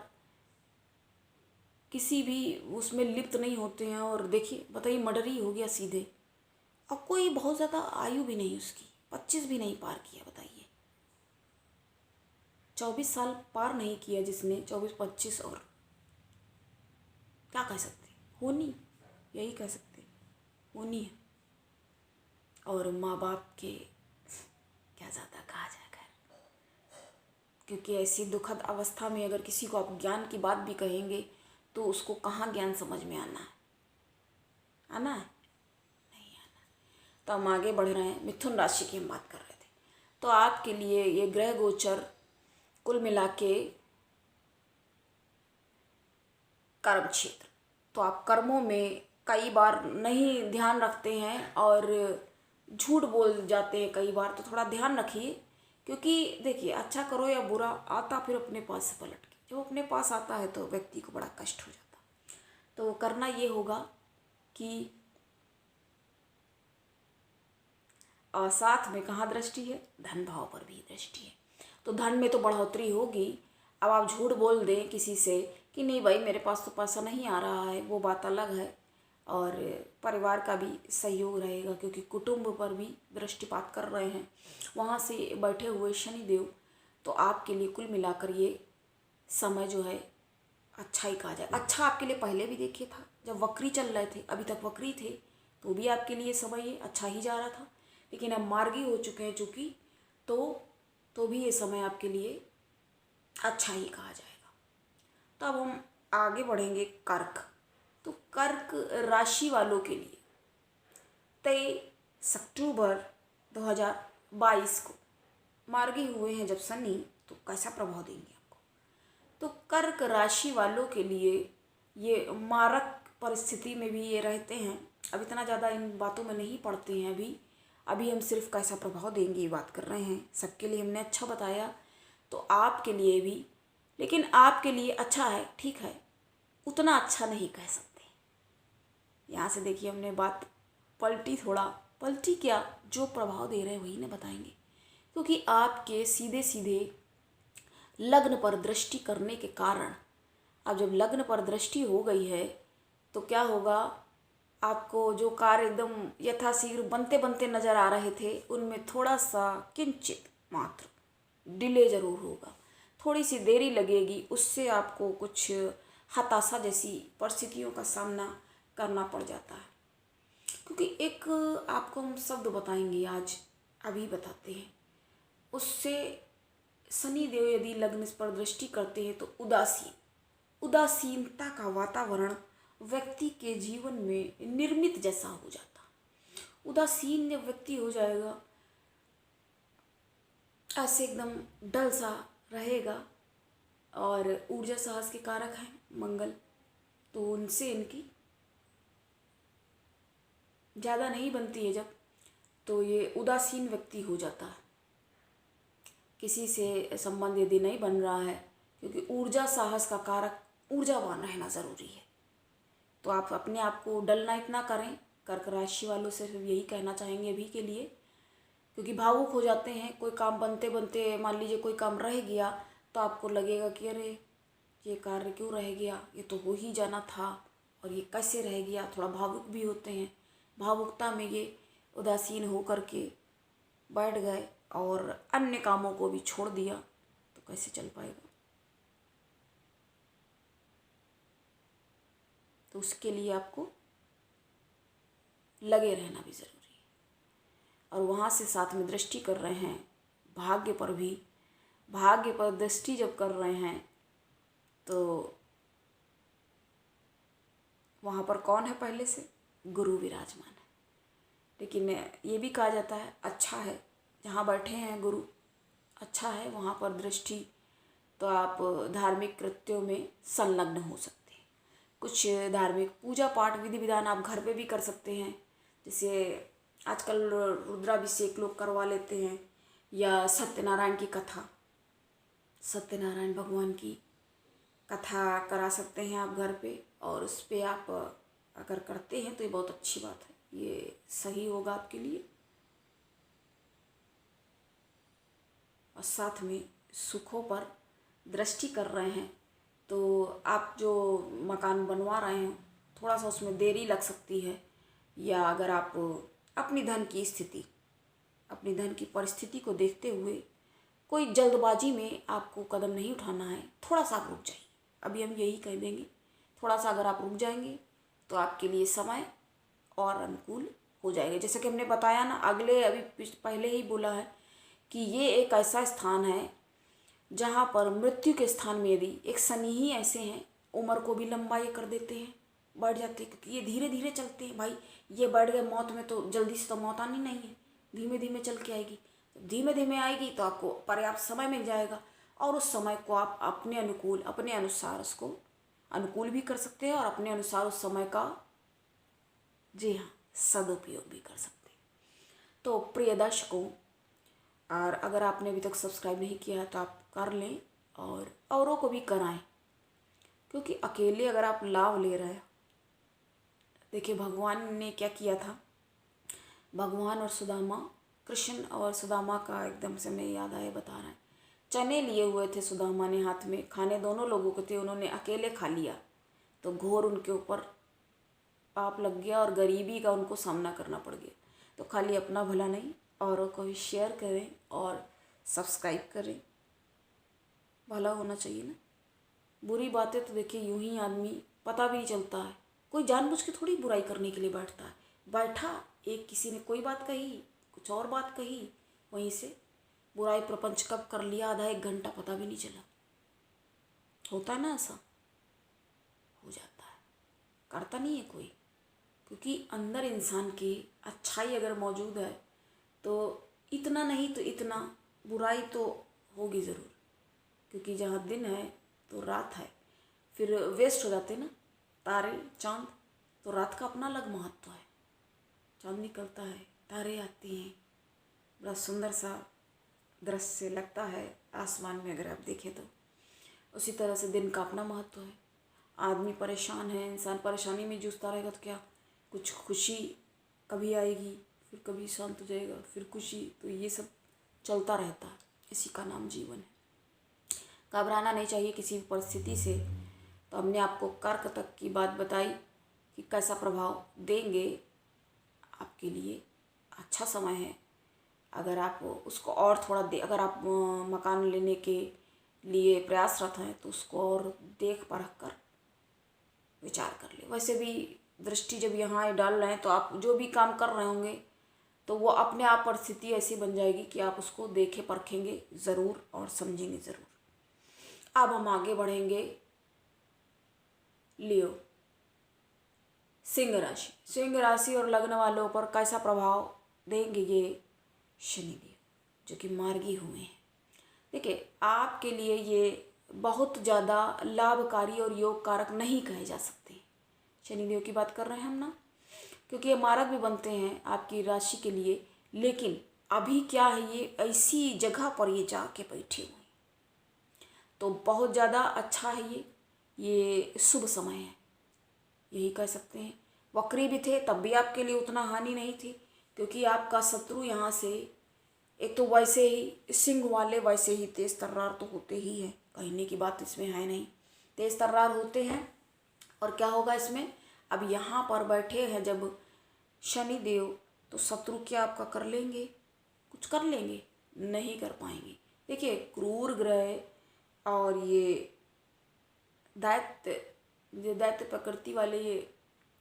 किसी भी उसमें लिप्त नहीं होते हैं, और देखिए बताइए मर्डर ही हो गया सीधे, और कोई बहुत ज़्यादा आयु भी नहीं उसकी, 25 भी नहीं पार किया, बताइए 24 साल पार नहीं किया जिसने, 24-25, और क्या कह सकते, होनी, यही कह सकते होनी है। और माँ बाप के क्या ज़्यादा कहा जाएगा, क्योंकि ऐसी दुखद अवस्था में अगर किसी को आप ज्ञान की बात भी कहेंगे तो उसको कहाँ ज्ञान समझ में आना है, आना है, नहीं आना। तो हम आगे बढ़ रहे हैं, मिथुन राशि की हम बात कर रहे थे। तो आपके लिए ये ग्रह गोचर कुल मिला के कर्म क्षेत्र, तो आप कर्मों में कई बार नहीं ध्यान रखते हैं और झूठ बोल जाते हैं कई बार, तो थोड़ा ध्यान रखिए, क्योंकि देखिए अच्छा करो या बुरा आता फिर अपने पास से पलट के, जब अपने पास आता है तो व्यक्ति को बड़ा कष्ट हो जाता। तो करना ये होगा कि साथ में कहाँ दृष्टि है, धन भाव पर भी दृष्टि है, तो धन में तो बढ़ोतरी होगी। अब आप झूठ बोल दें किसी से कि नहीं भाई मेरे पास तो पैसा नहीं आ रहा है, वो बात अलग है, और परिवार का भी सहयोग रहेगा, क्योंकि कुटुंब पर भी दृष्टिपात कर रहे हैं वहाँ से बैठे हुए शनिदेव। तो आपके लिए कुल मिलाकर ये समय जो है अच्छा ही कहा जाए। अच्छा आपके लिए पहले भी देखिए था, जब वक्री चल रहे थे, अभी तक वक्री थे, तो भी आपके लिए समय ये अच्छा ही जा रहा था, लेकिन अब मार्गी हो चुके हैं चूँकि, तो भी ये समय आपके लिए अच्छा ही कहा जाएगा। तो अब हम आगे बढ़ेंगे कर्क। तो कर्क राशि वालों के लिए 23 अक्टूबर 2022 को मार्गी हुए हैं जब शनि, तो कैसा प्रभाव देंगे आपको। तो कर्क राशि वालों के लिए ये मारक परिस्थिति में भी ये रहते हैं। अब इतना ज़्यादा इन बातों में नहीं पड़ते हैं अभी हम सिर्फ कैसा प्रभाव देंगे ये बात कर रहे हैं। सबके लिए हमने अच्छा बताया, तो आपके लिए भी, लेकिन आपके लिए अच्छा है, ठीक है, उतना अच्छा नहीं कह सकते। यहाँ से देखिए हमने बात पलटी, थोड़ा पलटी क्या, जो प्रभाव दे रहे हैं वही ना बताएंगे, क्योंकि आपके सीधे सीधे लग्न पर दृष्टि करने के कारण, अब जब लग्न पर दृष्टि हो गई है तो क्या होगा, आपको जो कार्य एकदम यथाशीघ्र बनते बनते नज़र आ रहे थे उनमें थोड़ा सा किंचित मात्र डिले ज़रूर होगा, थोड़ी सी देरी लगेगी, उससे आपको कुछ हताशा जैसी परिस्थितियों का सामना करना पड़ जाता है। क्योंकि एक आपको हम शब्द बताएंगे आज, अभी बताते हैं, उससे शनि देव यदि लग्न पर दृष्टि करते हैं तो उदासीनता का वातावरण व्यक्ति के जीवन में निर्मित जैसा हो जाता। उदासीन जब व्यक्ति हो जाएगा, ऐसे एकदम डल सा रहेगा, और ऊर्जा साहस के कारक हैं मंगल, तो उनसे इनकी ज़्यादा नहीं बनती है जब, तो ये उदासीन व्यक्ति हो जाता है। किसी से संबंध यदि नहीं बन रहा है, क्योंकि ऊर्जा साहस का कारक ऊर्जावान रहना ज़रूरी है, तो आप अपने आप को डलना इतना करें। कर्क राशि वालों से सिर्फ यही कहना चाहेंगे अभी के लिए, क्योंकि भावुक हो जाते हैं। कोई काम बनते बनते मान लीजिए कोई काम रह गया तो आपको लगेगा कि अरे ये कार्य क्यों रह गया, ये तो हो ही जाना था और ये कैसे रह गया। थोड़ा भावुक भी होते हैं, भावुकता में ये उदासीन हो करके बैठ गए और अन्य कामों को भी छोड़ दिया, तो कैसे चल पाएगा। तो उसके लिए आपको लगे रहना भी ज़रूरी है। और वहाँ से साथ में दृष्टि कर रहे हैं भाग्य पर भी, भाग्य पर दृष्टि जब कर रहे हैं तो वहाँ पर कौन है, पहले से गुरु विराजमान है। लेकिन ये भी कहा जाता है अच्छा है जहाँ बैठे हैं गुरु, अच्छा है वहाँ पर दृष्टि, तो आप धार्मिक कृत्यों में संलग्न हो सकते हैं। कुछ धार्मिक पूजा पाठ विधि विधान आप घर पे भी कर सकते हैं, जैसे आजकल रुद्राभिषेक लोग करवा लेते हैं, या सत्यनारायण की कथा, सत्यनारायण भगवान की कथा करा सकते हैं आप घर पे। और उस पर आप अगर करते हैं तो ये बहुत अच्छी बात है, ये सही होगा आपके लिए। और साथ में सुखों पर दृष्टि कर रहे हैं, तो आप जो मकान बनवा रहे हैं थोड़ा सा उसमें देरी लग सकती है, या अगर आप अपनी धन की स्थिति, अपनी धन की परिस्थिति को देखते हुए कोई जल्दबाजी में आपको कदम नहीं उठाना है, थोड़ा सा आप रुक जाइए। अभी हम यही कह देंगे, थोड़ा सा अगर आप रुक जाएंगे तो आपके लिए समय और अनुकूल हो जाएगा। जैसे कि हमने बताया ना, अगले अभी पहले ही बोला है कि ये एक ऐसा स्थान है जहाँ पर मृत्यु के स्थान में यदि एक शनि ही ऐसे हैं, उम्र को भी लंबा ये कर देते हैं, बढ़ जाते हैं, क्योंकि ये धीरे धीरे चलते हैं भाई। ये बढ़ गए मौत में तो जल्दी से तो मौत आनी नहीं है, धीमे धीमे चल के आएगी। धीमे धीमे आएगी तो आपको पर्याप्त समय मिल जाएगा, और उस समय को आप अपने अनुकूल, अपने अनुसार उसको अनुकूल भी कर सकते हैं और अपने अनुसार उस समय का, जी हाँ, सदुपयोग भी कर सकते हैं। तो प्रिय दर्शकों, और अगर आपने अभी तक सब्सक्राइब नहीं किया है तो आप कर लें और औरों को भी कराएं, क्योंकि अकेले अगर आप लाभ ले रहे हैं, देखिए भगवान ने क्या किया था। भगवान और सुदामा, कृष्ण और सुदामा का एकदम से मैं याद आया बता रहा है। चने लिए हुए थे सुदामा ने हाथ में, खाने दोनों लोगों को थे, उन्होंने अकेले खा लिया तो घोर उनके ऊपर पाप लग गया और गरीबी का उनको सामना करना पड़ गया। तो खाली अपना भला नहीं, औरों को भी शेयर करें और सब्सक्राइब करें, भला होना चाहिए ना। बुरी बातें तो देखिए यूं ही आदमी पता भी नहीं चलता है, कोई जानबूझ के थोड़ी बुराई करने के लिए बैठता है। बैठा, एक किसी ने कोई बात कही, कुछ और बात कही, वहीं से बुराई प्रपंच कब कर लिया, आधा एक घंटा पता भी नहीं चला। होता है ना, ऐसा हो जाता है, करता नहीं है कोई, क्योंकि अंदर इंसान की अच्छाई अगर मौजूद है तो इतना नहीं तो इतना बुराई तो होगी ज़रूर, क्योंकि जहाँ दिन है तो रात है, फिर वेस्ट हो जाते ना तारे चांद, तो रात का अपना अलग महत्व है। चांद निकलता है, तारे आते हैं, बड़ा सुंदर सा दृश्य लगता है आसमान में अगर आप देखें तो। उसी तरह से दिन का अपना महत्व है। आदमी परेशान है, इंसान परेशानी में जूझता रहेगा तो क्या, कुछ खुशी कभी आएगी, फिर कभी शांत हो जाएगा, फिर खुशी, तो ये सब चलता रहता है, इसी का नाम जीवन है। घबराना नहीं चाहिए किसी भी परिस्थिति से। तो हमने आपको कर्क तक की बात बताई कि कैसा प्रभाव देंगे आपके लिए। अच्छा समय है, अगर आप उसको और थोड़ा अगर आप मकान लेने के लिए प्रयासरत हैं तो उसको और देख परख कर विचार कर ले। वैसे भी दृष्टि जब यहाँ डाल रहे हैं तो आप जो भी काम कर रहे होंगे तो वो अपने आप परिस्थिति ऐसी बन जाएगी कि आप उसको देखे परखेंगे ज़रूर और समझेंगे ज़रूर। अब हम आगे बढ़ेंगे। लियो, सिंह राशि। सिंह राशि और लग्न वालों पर कैसा प्रभाव देंगे ये शनिदेव, जो कि मार्गी हुए हैं। देखिए, आपके लिए ये बहुत ज़्यादा लाभकारी और योग कारक नहीं कहे जा सकते। शनिदेव की बात कर रहे हैं हम ना, क्योंकि ये मारक भी बनते हैं आपकी राशि के लिए, लेकिन अभी क्या है, ये ऐसी जगह पर ये जाके बैठे हुए हैं, तो बहुत ज़्यादा अच्छा है ये शुभ समय है, यही कह सकते हैं। वक्री भी थे तब भी आपके लिए उतना हानि नहीं थी, क्योंकि आपका शत्रु यहाँ से एक तो वैसे ही सिंह वाले वैसे ही तेज तर्रार तो होते ही हैं, कहने की बात इसमें है नहीं, तेज तर्रार होते हैं। और क्या होगा इसमें, अब यहाँ पर बैठे हैं जब शनि देव, तो शत्रु क्या आपका कर लेंगे, कुछ कर लेंगे, नहीं कर पाएंगे। देखिए क्रूर ग्रह और ये दैत्य प्रकृति वाले ये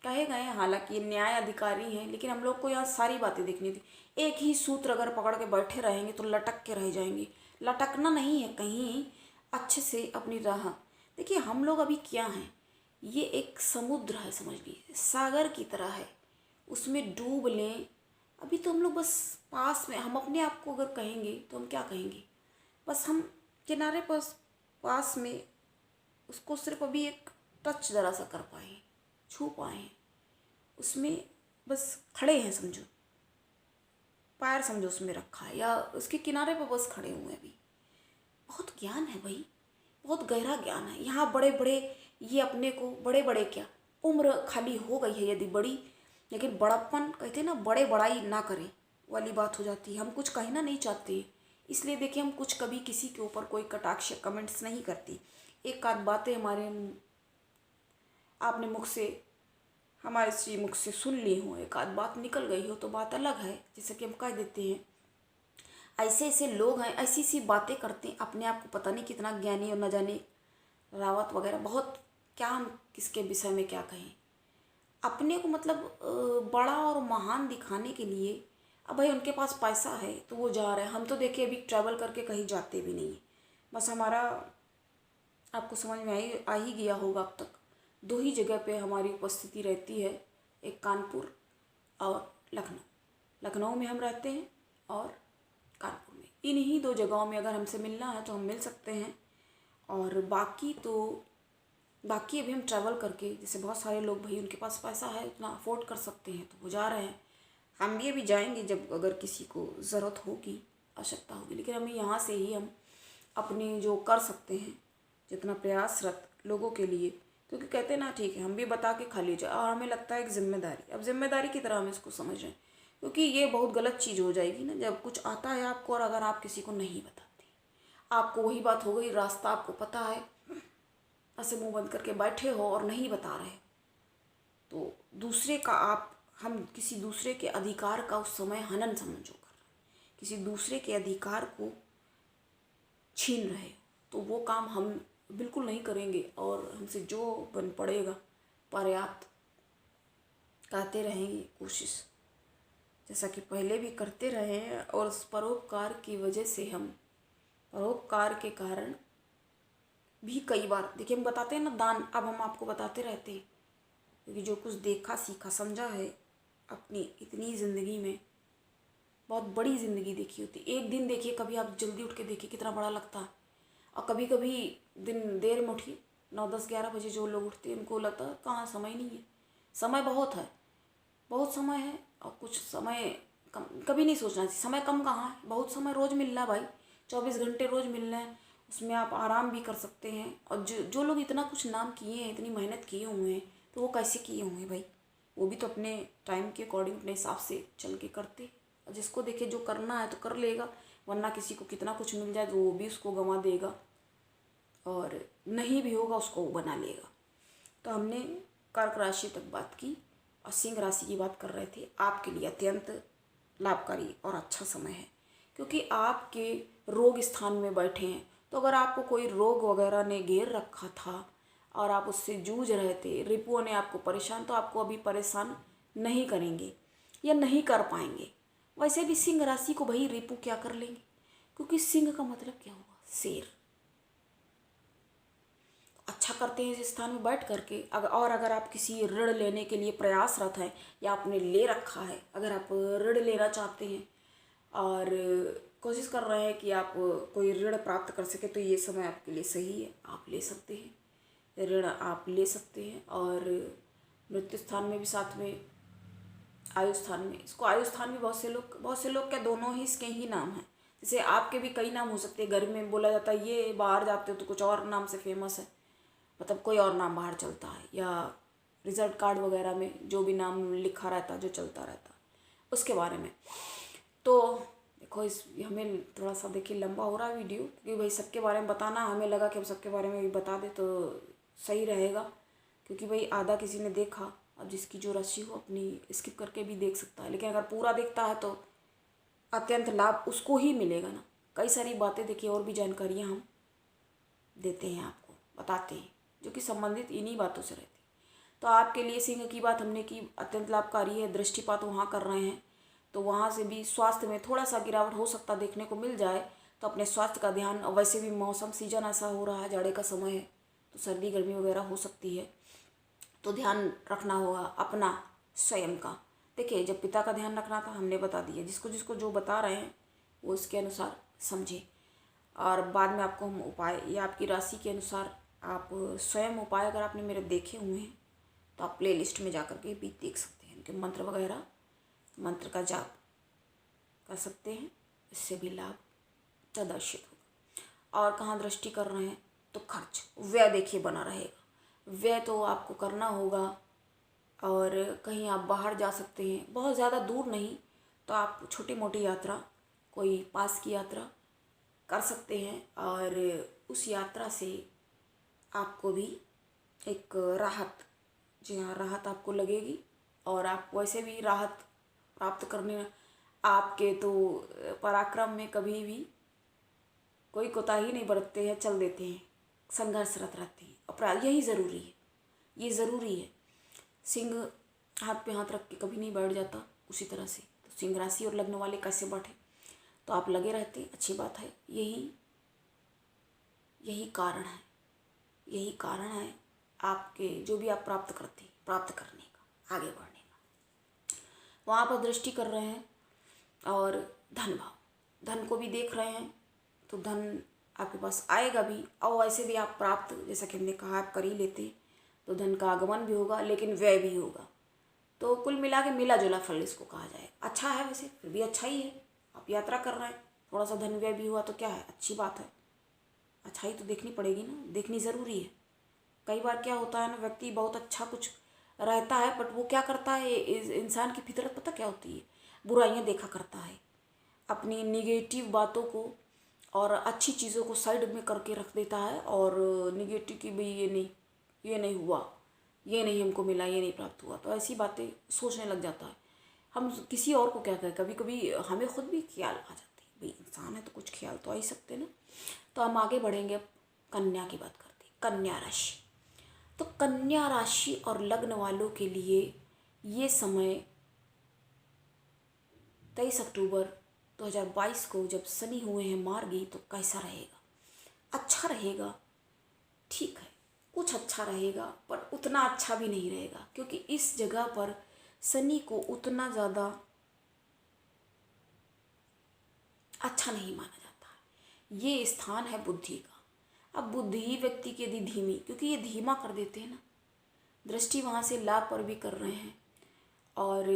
कहे गए हैं, हालांकि ये न्याय अधिकारी हैं, लेकिन हम लोग को यहाँ सारी बातें देखनी थी। एक ही सूत्र अगर पकड़ के बैठे रहेंगे तो लटक के रह जाएंगे। लटकना नहीं है, कहीं अच्छे से अपनी राह। देखिए हम लोग अभी क्या हैं, ये एक समुद्र है, समझ लीजिए सागर की तरह है, उसमें डूब लें। अभी तो हम लोग बस पास में, हम अपने आप को अगर कहेंगे तो हम क्या कहेंगे, बस हम किनारे पास में उसको सिर्फ अभी एक टच ज़रा सा कर पाए, छू पाए, उसमें बस खड़े हैं समझो, पैर समझो उसमें रखा है, या उसके किनारे पर बस खड़े हुए हैं। अभी बहुत ज्ञान है भाई, बहुत गहरा ज्ञान है। यहाँ बड़े बड़े ये अपने को बड़े बड़े क्या, उम्र खाली हो गई है यदि बड़ी, लेकिन बड़प्पन कहते हैं ना, बड़े बड़ाई ना करें वाली बात हो जाती है। हम कुछ कहना नहीं चाहते, इसलिए देखिए हम कुछ कभी किसी के ऊपर कोई कटाक्ष कमेंट्स नहीं करती। एक आध बातें हमारे आपने मुख से, हमारे श्री मुख से सुन ली हो, एक आध बात निकल गई हो तो बात अलग है, जैसे कि हम कह देते हैं। ऐसे ऐसे लोग हैं, ऐसी ऐसी बातें करते हैं, अपने आप को पता नहीं कितना ज्ञानी और न जाने रावत वगैरह, बहुत क्या हम किसके विषय में क्या कहें, अपने को मतलब बड़ा और महान दिखाने के लिए। अब भाई उनके पास पैसा है तो वो जा रहे हैं, हम तो देखिए अभी ट्रैवल करके कहीं जाते भी नहीं है। बस हमारा, आपको समझ में आ ही गया होगा अब तक, दो ही जगह पे हमारी उपस्थिति रहती है, एक कानपुर और लखनऊ। लखनऊ में हम रहते हैं और कानपुर में, इन्हीं दो जगहों में अगर हमसे मिलना है तो हम मिल सकते हैं। और बाकी अभी हम ट्रैवल करके, जैसे बहुत सारे लोग भाई उनके पास पैसा है, उतना अफोर्ड कर सकते हैं तो वो जा रहे हैं, हम भी अभी जाएंगे जब अगर किसी को ज़रूरत होगी, आवश्यकता होगी। लेकिन हमें यहाँ से ही हम अपने जो कर सकते हैं जितना प्रयासरत लोगों के लिए, क्योंकि कहते हैं ना ठीक है हम भी बता के खाली जाए, और हमें लगता है एक जिम्मेदारी, अब जिम्मेदारी की तरह हम इसको समझ रहे हैं, क्योंकि ये बहुत गलत चीज़ हो जाएगी ना जब कुछ आता है आपको और अगर आप किसी को नहीं बताते। आपको वही बात हो गई, रास्ता आपको पता है, ऐसे मुंह बंद करके बैठे हो और नहीं बता रहे, तो दूसरे का हम किसी दूसरे के अधिकार का उस समय हनन समझो कर रहे, किसी दूसरे के अधिकार को छीन रहे, तो वो काम हम बिल्कुल नहीं करेंगे। और हमसे जो बन पड़ेगा पर्याप्त करते रहेंगे कोशिश, जैसा कि पहले भी करते रहे हैं। और उस परोपकार की वजह से हम, परोपकार के कारण भी कई बार देखिए हम बताते हैं ना दान, अब हम आपको बताते रहते हैं, क्योंकि जो कुछ देखा सीखा समझा है अपनी इतनी ज़िंदगी में, बहुत बड़ी ज़िंदगी देखी होती। एक दिन देखिए, कभी आप जल्दी उठ के देखिए कितना बड़ा लगता है, और कभी कभी दिन देर में उठिए, 9-10-11 बजे जो लोग उठते हैं उनको लगता है कहाँ समय नहीं है। समय बहुत है, बहुत समय है, और कुछ समय कम, कभी नहीं सोचना चाहिए समय कम कहाँ है, बहुत समय रोज़ मिल रहा है भाई, 24 घंटे रोज़ मिल रहे हैं, उसमें आप आराम भी कर सकते हैं। और जो लोग इतना कुछ नाम किए हैं, इतनी मेहनत किए हुए हैं, तो वो कैसे किए होंगे भाई, वो भी तो अपने टाइम के अकॉर्डिंग अपने हिसाब से चल के करते। और जिसको देखे जो करना है तो कर लेगा, वरना किसी को कितना कुछ मिल जाए तो वो भी उसको गंवा देगा, और नहीं भी होगा उसको वो बना लेगा। तो हमने कर्क राशि तक बात की, और सिंह राशि की बात कर रहे थे। आपके लिए अत्यंत लाभकारी और अच्छा समय है, क्योंकि आपके रोग स्थान में बैठे हैं। तो अगर आपको कोई रोग वगैरह ने घेर रखा था और आप उससे जूझ रहे थे, रिपुओं ने आपको परेशान, तो आपको अभी परेशान नहीं करेंगे या नहीं कर पाएंगे। वैसे भी सिंह राशि को भाई रिपु क्या कर लेंगे, क्योंकि सिंह का मतलब क्या हुआ, शेर। अच्छा करते हैं इस स्थान में बैठ करके। अगर आप किसी ऋण लेने के लिए प्रयासरत हैं, या आपने ले रखा है, अगर आप ऋण लेना चाहते हैं और कोशिश कर रहे हैं कि आप कोई ऋण प्राप्त कर सके, तो ये समय आपके लिए सही है, आप ले सकते हैं ऋण, आप ले सकते हैं। और मृत्यु स्थान में भी साथ में आयु स्थान में, इसको आयु स्थान भी बहुत से लोग क्या दोनों ही इसके ही नाम हैं। जैसे आपके भी कई नाम हो सकते हैं, घर में बोला जाता है ये बाहर जाते हो तो कुछ और नाम से फेमस है, मतलब कोई और नाम बाहर चलता है, या रिजल्ट कार्ड वगैरह में जो भी नाम लिखा रहता जो चलता रहता उसके बारे में। तो देखो इस हमें थोड़ा सा देखिए लंबा हो रहा है वीडियो, क्योंकि भाई सबके बारे में बताना, हमें लगा कि हम सबके बारे में भी बता दें तो सही रहेगा, क्योंकि भाई आधा किसी ने देखा, अब जिसकी जो राशि हो अपनी स्किप करके भी देख सकता है, लेकिन अगर पूरा देखता है तो अत्यंत लाभ उसको ही मिलेगा ना। कई सारी बातें देखिए और भी जानकारियाँ हम देते हैं, आपको बताते हैं, जो कि संबंधित इन्हीं बातों से रहती है। तो आपके लिए सिंह की बात हमने की, अत्यंत लाभकारी है, दृष्टिपात वहाँ कर रहे हैं, तो वहाँ से भी स्वास्थ्य में थोड़ा सा गिरावट हो सकता देखने को मिल जाए, तो अपने स्वास्थ्य का ध्यान, वैसे भी मौसम सीजन ऐसा हो रहा है, जाड़े का समय है, तो सर्दी गर्मी वगैरह हो सकती है, तो ध्यान रखना होगा अपना स्वयं का। देखिए जब पिता का ध्यान रखना था हमने बता दिया, जिसको जिसको जो बता रहे हैं वो इसके अनुसार समझे, और बाद में आपको हम उपाय या आपकी राशि के अनुसार आप स्वयं उपाय अगर आपने मेरे देखे हुए हैं तो आप प्ले लिस्ट में जा कर के भी देख सकते हैं, उनके मंत्र वगैरह, मंत्र का जाप कर सकते हैं, इससे भी लाभ प्रदर्शित होगा। और कहाँ दृष्टि कर रहे हैं तो खर्च व्यय देखिए बना रहेगा, व्यय तो आपको करना होगा, और कहीं आप बाहर जा सकते हैं, बहुत ज़्यादा दूर नहीं तो आप छोटी मोटी यात्रा, कोई पास की यात्रा कर सकते हैं, और उस यात्रा से आपको भी एक राहत, जी हाँ राहत आपको लगेगी, और आप वैसे भी राहत प्राप्त करने आपके तो पराक्रम में कभी भी कोई कोताही नहीं बरतते हैं, चल देते हैं, संघर्षरत रहते हैं, अपराध यही ज़रूरी है, ये ज़रूरी है। सिंह हाथ पे हाथ रख के कभी नहीं बैठ जाता, उसी तरह से तो सिंह राशि और लग्न वाले कैसे बैठे, तो आप लगे रहते, अच्छी बात है। यही कारण है, यही कारण है आपके जो भी आप प्राप्त करते प्राप्त करने का, आगे बढ़ने का। वहाँ पर दृष्टि कर रहे हैं, और धन भाव, धन को भी देख रहे हैं, तो धन आपके पास आएगा भी, और वैसे भी आप प्राप्त, जैसा कि हमने कहा, आप कर ही लेते, तो धन का आगमन भी होगा लेकिन व्यय भी होगा, तो कुल मिला के मिला जुला फल इसको कहा जाए। अच्छा है, वैसे फिर भी अच्छा ही है, आप यात्रा कर रहे हैं, थोड़ा सा धन व्यय भी हुआ तो क्या है, अच्छी बात है, अच्छाई तो देखनी पड़ेगी ना, देखनी ज़रूरी है। कई बार क्या होता है ना, व्यक्ति बहुत अच्छा कुछ रहता है, बट वो क्या करता है, इंसान की फितरत पता क्या होती है, बुराइयां देखा करता है, अपनी निगेटिव बातों को और अच्छी चीज़ों को साइड में करके रख देता है, और निगेटिव की भी ये नहीं हुआ, ये नहीं हमको मिला, ये नहीं प्राप्त हुआ, तो ऐसी बातें सोचने लग जाता है। हम किसी और को क्या कहें, कभी कभी हमें खुद भी ख्याल आ जाते हैं, भाई इंसान है तो कुछ ख्याल तो आ ही सकते ना। तो हम आगे बढ़ेंगे, कन्या की बात करते हैं, कन्या राशि। तो कन्या राशि और लग्न वालों के लिए ये समय 23 अक्टूबर 2022 को जब शनि हुए हैं मार्गी, तो कैसा रहेगा, अच्छा रहेगा, ठीक है, कुछ अच्छा रहेगा, पर उतना अच्छा भी नहीं रहेगा, क्योंकि इस जगह पर शनि को उतना ज़्यादा अच्छा नहीं माना जाता है। ये स्थान है बुद्धि का। अब बुद्धि ही व्यक्ति की यदि धीमी, क्योंकि ये धीमा कर देते हैं ना, दृष्टि वहाँ से लाभ पर भी कर रहे हैं, और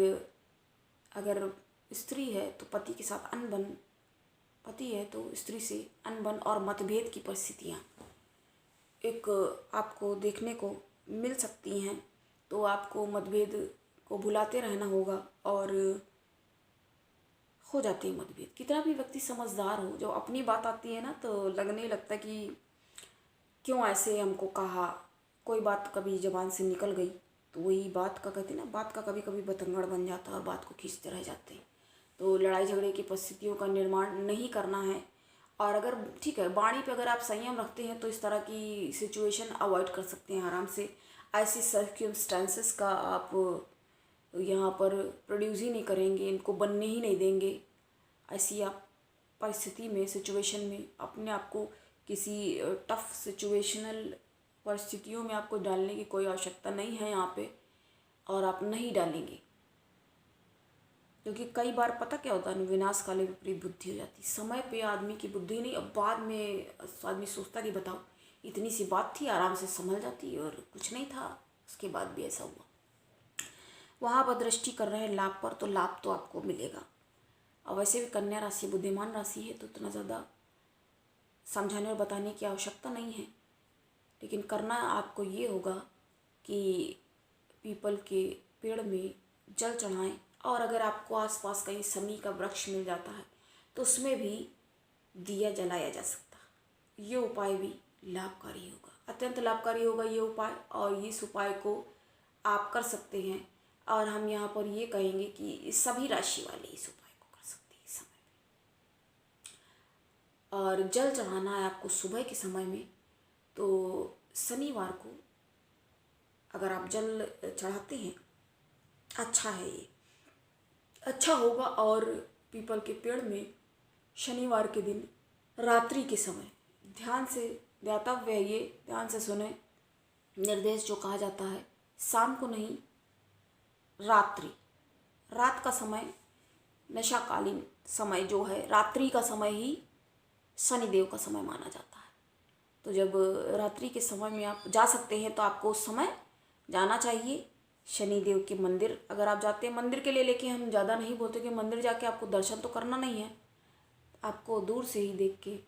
अगर स्त्री है तो पति के साथ अनबन, पति है तो स्त्री से अनबन और मतभेद की परिस्थितियाँ एक आपको देखने को मिल सकती हैं, तो आपको मतभेद को भुलाते रहना होगा, और हो जाते हैं मतभेद। कितना भी व्यक्ति समझदार हो, जब अपनी बात आती है ना तो लगने लगता कि क्यों ऐसे हमको कहा, कोई बात कभी ज़बान से निकल गई तो वही बात का कहते हैं ना, बात का कभी कभी बतंगड़ बन जाता है और बात को खींचते रह जाते हैं। तो लड़ाई झगड़े की परिस्थितियों का निर्माण नहीं करना है, और अगर ठीक है वाणी पे अगर आप संयम रखते हैं तो इस तरह की सिचुएशन अवॉइड कर सकते हैं आराम से। ऐसी सर्कमस्टेंसेस का आप यहाँ पर प्रोड्यूस ही नहीं करेंगे, इनको बनने ही नहीं देंगे। ऐसी आप परिस्थिति में, सिचुएशन में अपने आप को किसी टफ सिचुएशनल परिस्थितियों में आपको डालने की कोई आवश्यकता नहीं है यहाँ पे, और आप नहीं डालेंगे, क्योंकि कई बार पता क्या होता है, विनाश काले विपरीत बुद्धि हो जाती है। समय पे आदमी की बुद्धि नहीं, अब बाद में आदमी सोचता कि बताओ इतनी सी बात थी, आराम से संभल जाती और कुछ नहीं था, उसके बाद भी ऐसा हुआ। वहाँ पर दृष्टि कर रहे हैं लाभ पर, तो लाभ तो आपको मिलेगा। और वैसे भी कन्या राशि बुद्धिमान राशि है, तो इतना ज़्यादा समझाने और बताने की आवश्यकता नहीं है। लेकिन करना आपको ये होगा कि पीपल के पेड़ में जल चढ़ाएं, और अगर आपको आसपास कहीं शमी का वृक्ष मिल जाता है तो उसमें भी दिया जलाया जा सकता है। ये उपाय भी लाभकारी होगा, अत्यंत लाभकारी होगा ये उपाय, और इस उपाय को आप कर सकते हैं। और हम यहाँ पर ये कहेंगे कि सभी राशि वाले इस उपाय को कर सकते हैं इस समय में। और जल चढ़ाना है आपको सुबह के समय में, तो शनिवार को अगर आप जल चढ़ाते हैं अच्छा है, ये अच्छा होगा। और पीपल के पेड़ में शनिवार के दिन रात्रि के समय ध्यान से, ध्यातव्य है ये, ध्यान से सुने निर्देश जो कहा जाता है, शाम को नहीं, रात्रि, रात का समय, नशाकालीन समय जो है, रात्रि का समय ही शनिदेव का समय माना जाता है। तो जब रात्रि के समय में आप जा सकते हैं तो आपको उस समय जाना चाहिए शनिदेव के मंदिर। अगर आप जाते हैं मंदिर के लिए, लेकिन हम ज़्यादा नहीं बोलते कि मंदिर जाके आपको दर्शन तो करना नहीं है, आपको दूर से ही देख के,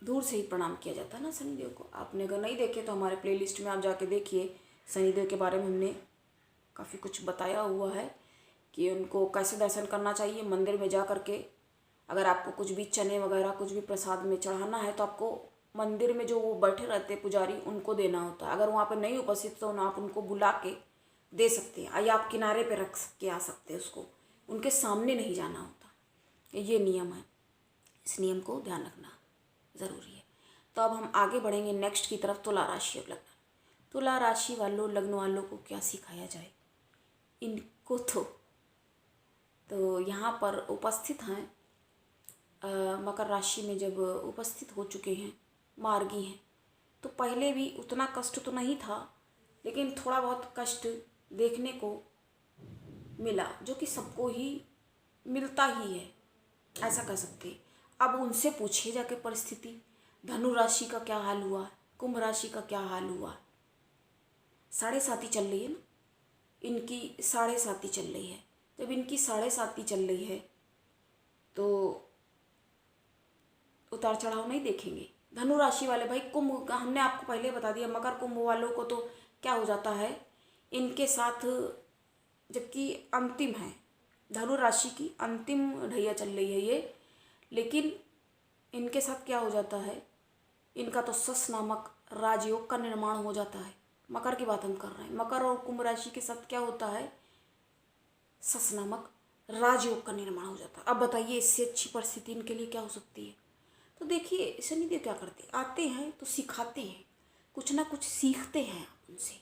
दूर से ही प्रणाम किया जाता है ना शनिदेव को। आपने अगर नहीं देखे तो हमारे प्लेलिस्ट में आप जाके देखिए, शनिदेव के बारे में हमने काफ़ी कुछ बताया हुआ है कि उनको कैसे दर्शन करना चाहिए। मंदिर में जा कर के अगर आपको कुछ भी चने वगैरह कुछ भी प्रसाद में चढ़ाना है तो आपको मंदिर में जो वो बैठे रहते पुजारी उनको देना होता है। अगर वहाँ पर नहीं उपस्थित तो आप उनको बुला के दे सकते हैं, या आप किनारे पे रख के आ सकते हैं, उसको उनके सामने नहीं जाना होता। ये नियम है, इस नियम को ध्यान रखना ज़रूरी है। तो अब हम आगे बढ़ेंगे नेक्स्ट की तरफ, तुला राशि और लग्न। तुला राशि वालों, लग्न वालों को क्या सिखाया जाए इनको, तो यहाँ पर उपस्थित हैं मकर राशि में जब उपस्थित हो चुके हैं, मार्गी हैं, तो पहले भी उतना कष्ट तो नहीं था, लेकिन थोड़ा बहुत कष्ट देखने को मिला, जो कि सबको ही मिलता ही है, ऐसा कह सकते हैं। अब उनसे पूछिए जाके परिस्थिति, धनु राशि का क्या हाल हुआ, कुंभ राशि का क्या हाल हुआ। 7.5 चल रही है ना, इनकी 7.5 चल रही है। जब इनकी 7.5 चल रही है तो उतार चढ़ाव नहीं देखेंगे। धनु राशि वाले भाई, कुंभ हमने आपको पहले बता दिया, मकर कुंभ वालों को तो क्या हो जाता है इनके साथ, जबकि अंतिम है, धनु राशि की अंतिम ढैया चल रही है ये, लेकिन इनके साथ क्या हो जाता है, इनका तो सस नामक राजयोग का निर्माण हो जाता है। मकर की बात हम कर रहे हैं, मकर और कुंभ राशि के साथ क्या होता है, सस नामक राजयोग का निर्माण हो जाता है। अब बताइए इससे अच्छी परिस्थिति इनके लिए क्या हो सकती है। तो देखिए शनिदेव क्या करते हैं, आते हैं तो सिखाते हैं, कुछ ना कुछ सीखते हैं आप उनसे।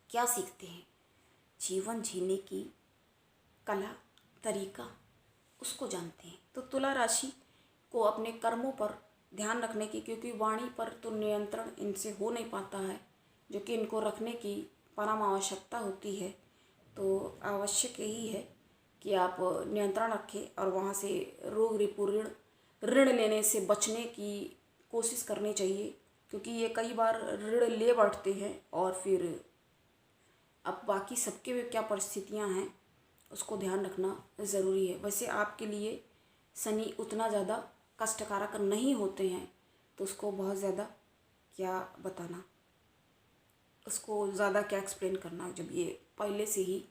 क्या सीखते हैं, जीवन जीने की कला, तरीका, उसको जानते हैं। तो तुला राशि को अपने कर्मों पर ध्यान रखने की, क्योंकि वाणी पर तो नियंत्रण इनसे हो नहीं पाता है, जो कि इनको रखने की परम आवश्यकता होती है। तो आवश्यक यही है कि आप नियंत्रण रखें, और वहाँ से रोग रिपु ऋण लेने से बचने की कोशिश करनी चाहिए, क्योंकि ये कई बार ऋण ले बैठते हैं और फिर अब बाकी सबके क्या परिस्थितियां हैं उसको ध्यान रखना ज़रूरी है। वैसे आपके लिए शनि उतना ज़्यादा कष्टकारक नहीं होते हैं, तो उसको बहुत ज़्यादा क्या बताना, उसको ज़्यादा क्या एक्सप्लेन करना, जब ये पहले से ही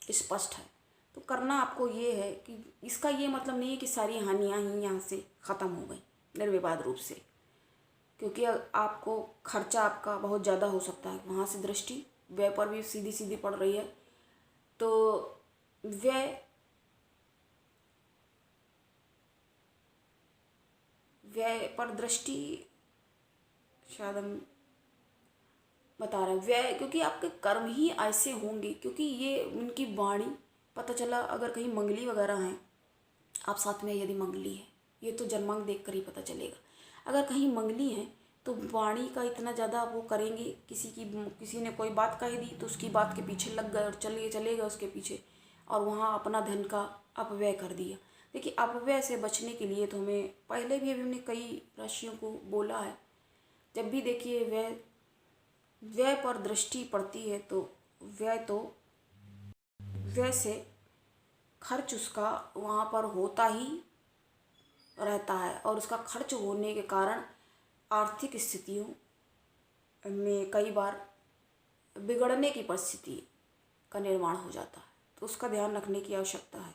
स्पष्ट है। तो करना आपको ये है कि इसका ये मतलब नहीं है कि सारी हानियाँ ही यहाँ से ख़त्म हो गई निर्विवाद रूप से, क्योंकि आपको खर्चा आपका बहुत ज़्यादा हो सकता है। वहाँ से दृष्टि व्यय पर भी सीधी सीधी पड़ रही है, तो व्यय पर दृष्टि, शायद हम बता रहे हैं व्यय, क्योंकि आपके कर्म ही ऐसे होंगे, क्योंकि ये उनकी वाणी, पता चला अगर कहीं मंगली वगैरह हैं आप साथ में, यदि मंगली है, ये तो जन्मांक देख कर ही पता चलेगा। अगर कहीं मंगली है तो वाणी का इतना ज़्यादा वो करेंगे, किसी ने कोई बात कह दी तो उसकी बात के पीछे लग गए और चले गए उसके पीछे, और वहाँ अपना धन का अपव्यय कर दिया। देखिए अपव्यय से बचने के लिए तो हमें पहले भी अभी हमने कई राशियों को बोला है, जब भी देखिए व्यय पर दृष्टि पड़ती है तो व्यय तो व्यय से खर्च उसका वहाँ पर होता ही रहता है, और उसका खर्च होने के कारण आर्थिक स्थितियों में कई बार बिगड़ने की परिस्थिति का निर्माण हो जाता है। तो उसका ध्यान रखने की आवश्यकता है,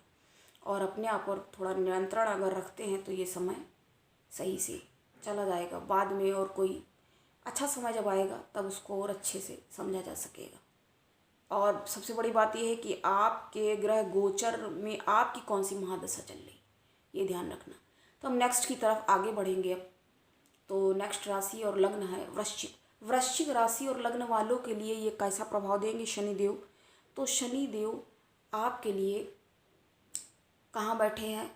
और अपने आप पर थोड़ा नियंत्रण अगर रखते हैं तो ये समय सही से चला जाएगा। बाद में और कोई अच्छा समय जब आएगा तब उसको और अच्छे से समझा जा सकेगा। और सबसे बड़ी बात यह है कि आपके ग्रह गोचर में आपकी कौन सी महादशा चल रही, ये ध्यान रखना। तो हम नेक्स्ट की तरफ आगे बढ़ेंगे अब। तो नेक्स्ट राशि और लग्न है वृश्चिक। वृश्चिक राशि और लग्न वालों के लिए ये कैसा प्रभाव देंगे शनिदेव? तो शनिदेव आपके लिए कहाँ बैठे हैं?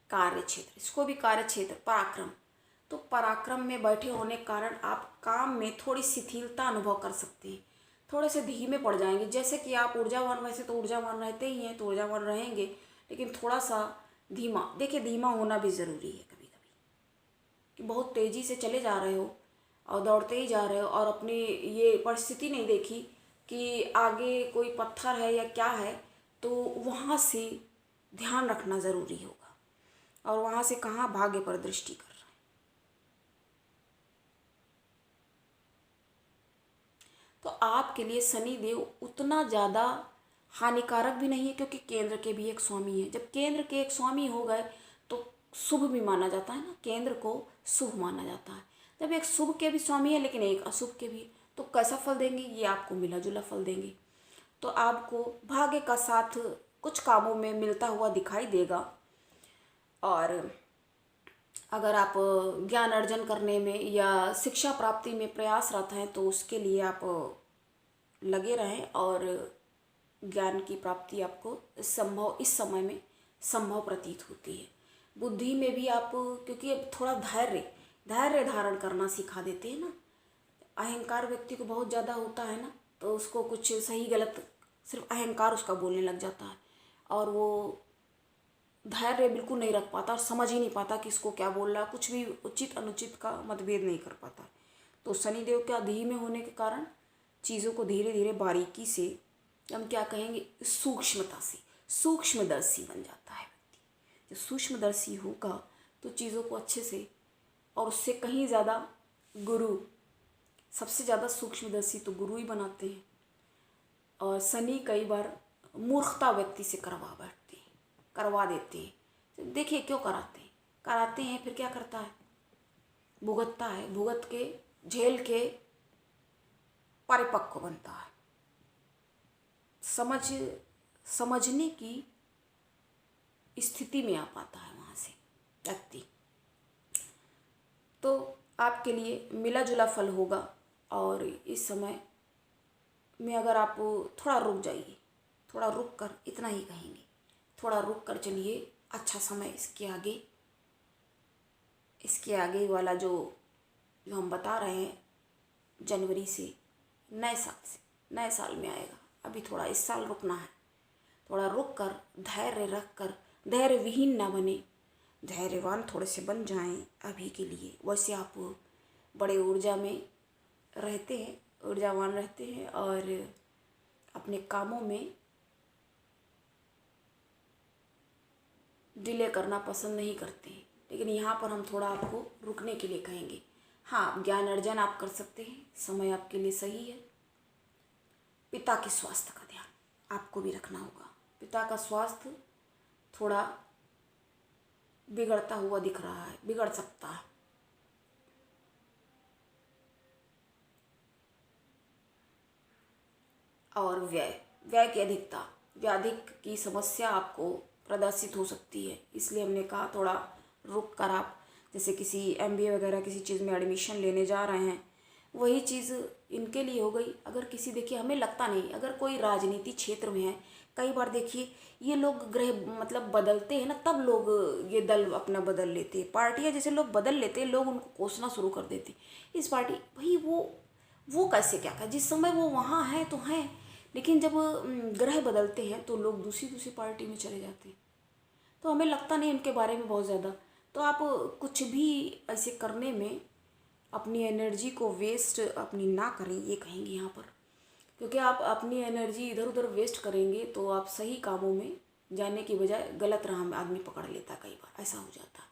कार्य क्षेत्र, इसको भी कार्य क्षेत्र, पराक्रम। तो पराक्रम में बैठे होने के कारण आप काम में थोड़ी शिथिलता अनुभव कर सकते हैं, थोड़े से धीमे पड़ जाएंगे। जैसे कि आप ऊर्जावान, वैसे तो ऊर्जावान रहते ही हैं, तो ऊर्जावान रहेंगे, लेकिन थोड़ा सा धीमा। देखिए, धीमा होना भी ज़रूरी है कभी कभी, कि बहुत तेज़ी से चले जा रहे हो और दौड़ते ही जा रहे हो और अपनी ये परिस्थिति नहीं देखी कि आगे कोई पत्थर है या क्या है, तो वहाँ से ध्यान रखना ज़रूरी होगा। और वहाँ से कहाँ भाग्य पर दृष्टि कर रहा है। तो आपके लिए शनिदेव उतना ज़्यादा हानिकारक भी नहीं है, क्योंकि केंद्र के भी एक स्वामी है। जब केंद्र के एक स्वामी हो गए तो शुभ भी माना जाता है ना, केंद्र को शुभ माना जाता है। जब एक शुभ के भी स्वामी है लेकिन एक अशुभ के भी, तो कैसा फल देंगे? ये आपको मिला जुला फल देंगे। तो आपको भाग्य का साथ कुछ कामों में मिलता हुआ दिखाई देगा। और अगर आप ज्ञान अर्जन करने में या शिक्षा प्राप्ति में प्रयासरत हैं तो उसके लिए आप लगे रहें, और ज्ञान की प्राप्ति आपको इस समय में संभव प्रतीत होती है। बुद्धि में भी आप, क्योंकि अब थोड़ा धैर्य धारण करना सिखा देते हैं ना। अहंकार व्यक्ति को बहुत ज़्यादा होता है ना, तो उसको कुछ सही गलत सिर्फ अहंकार उसका बोलने लग जाता है, और वो धैर्य बिल्कुल नहीं रख पाता और समझ ही नहीं पाता कि इसको क्या बोल रहा, कुछ भी उचित अनुचित का मतभेद नहीं कर पाता। तो शनिदेव के धीमे होने के कारण चीज़ों को धीरे धीरे बारीकी से, हम क्या कहेंगे, सूक्ष्मता से सूक्ष्मदर्शी बन जाता है व्यक्ति। जब सूक्ष्मदर्शी होगा तो चीज़ों को अच्छे से, और उससे कहीं ज़्यादा गुरु, सबसे ज़्यादा सूक्ष्मदर्शी तो गुरु ही बनाते हैं। और शनि कई बार मूर्खता व्यक्ति से करवा देते हैं। देखिए क्यों कराते हैं, फिर क्या करता है? भुगतता है, भुगत के झेल के परिपक्व बनता है। समझने की स्थिति में आ पाता है वहाँ से व्यक्ति। तो आपके लिए मिला जुला फल होगा। और इस समय में अगर आप थोड़ा रुक जाइए, थोड़ा रुक कर, इतना ही कहेंगे, थोड़ा रुक कर चलिए। अच्छा समय इसके आगे वाला जो हम बता रहे हैं, जनवरी से नए साल में आएगा। अभी थोड़ा इस साल रुकना है, थोड़ा रुक कर धैर्य रख कर, धैर्य विहीन ना बने, धैर्यवान थोड़े से बन जाएं अभी के लिए। वैसे आप बड़े ऊर्जावान रहते हैं और अपने कामों में डिले करना पसंद नहीं करते हैं, लेकिन यहाँ पर हम थोड़ा आपको रुकने के लिए कहेंगे। हाँ, ज्ञान अर्जन आप कर सकते हैं, समय आपके लिए सही है। पिता के स्वास्थ्य का ध्यान आपको भी रखना होगा। पिता का स्वास्थ्य थोड़ा बिगड़ता हुआ दिख रहा है, बिगड़ सकता है। और व्यय की अधिकता, व्याधिक की समस्या आपको प्रदर्शित हो सकती है। इसलिए हमने कहा थोड़ा रुक कर आप, जैसे किसी MBA वगैरह किसी चीज़ में एडमिशन लेने जा रहे हैं, वही चीज़ इनके लिए हो गई। अगर किसी, देखिए हमें लगता नहीं, अगर कोई राजनीति क्षेत्र में है, कई बार देखिए ये लोग ग्रह मतलब बदलते हैं ना, तब लोग ये दल अपना बदल लेते हैं, पार्टियाँ जैसे लोग बदल लेते हैं, लोग उनको कोसना शुरू कर देते हैं। इस पार्टी, भाई वो कैसे क्या कहे, जिस समय वो वहाँ हैं तो हैं, लेकिन जब ग्रह बदलते हैं तो लोग दूसरी पार्टी में चले जाते हैं। तो हमें लगता नहीं उनके बारे में बहुत ज़्यादा। तो आप कुछ भी ऐसे करने में अपनी एनर्जी को वेस्ट अपनी ना करें, ये कहेंगे यहाँ पर। क्योंकि आप अपनी एनर्जी इधर उधर वेस्ट करेंगे तो आप सही कामों में जाने की बजाय गलत राह में आदमी पकड़ लेता, कई बार ऐसा हो जाता।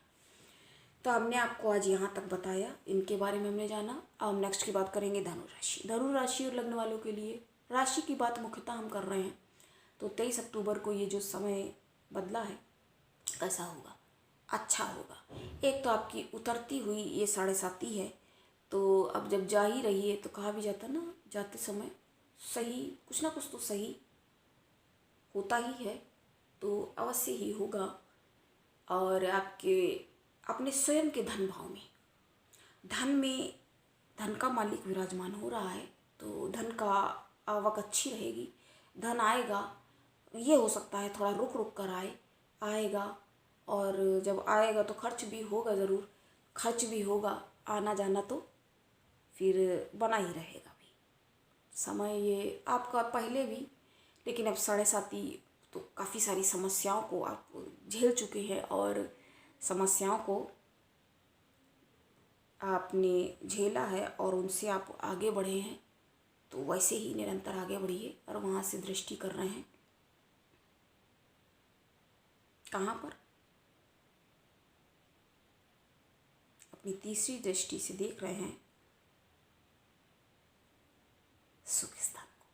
तो हमने आपको आज यहाँ तक बताया, इनके बारे में हमने जाना। अब हम नेक्स्ट की बात करेंगे धनु राशि। धनु राशि और लग्न वालों के लिए राशि की बात मुख्यतः हम कर रहे हैं। तो 23 अक्टूबर को ये जो समय बदला है कैसा होगा? अच्छा होगा। एक तो आपकी उतरती हुई ये 7.5 है, तो अब जब जा ही रही है तो कहा भी जाता ना, जाते समय सही कुछ ना कुछ तो सही होता ही है, तो अवश्य ही होगा। और आपके अपने स्वयं के धन भाव में, धन का मालिक विराजमान हो रहा है, तो धन का आवक अच्छी रहेगी, धन आएगा। ये हो सकता है थोड़ा रुक रुक कर आएगा, और जब आएगा तो खर्च भी होगा, ज़रूर खर्च भी होगा, आना जाना तो फिर बना ही रहेगा भी समय ये आपका पहले भी। लेकिन अब 7.5 तो काफ़ी सारी समस्याओं को आप झेल चुके हैं, और समस्याओं को आपने झेला है और उनसे आप आगे बढ़े हैं। तो वैसे ही निरंतर आगे बढ़िए, और वहाँ से दृष्टि कर रहे हैं कहाँ पर? अपनी तीसरी दृष्टि से देख रहे हैं सुख स्थान को।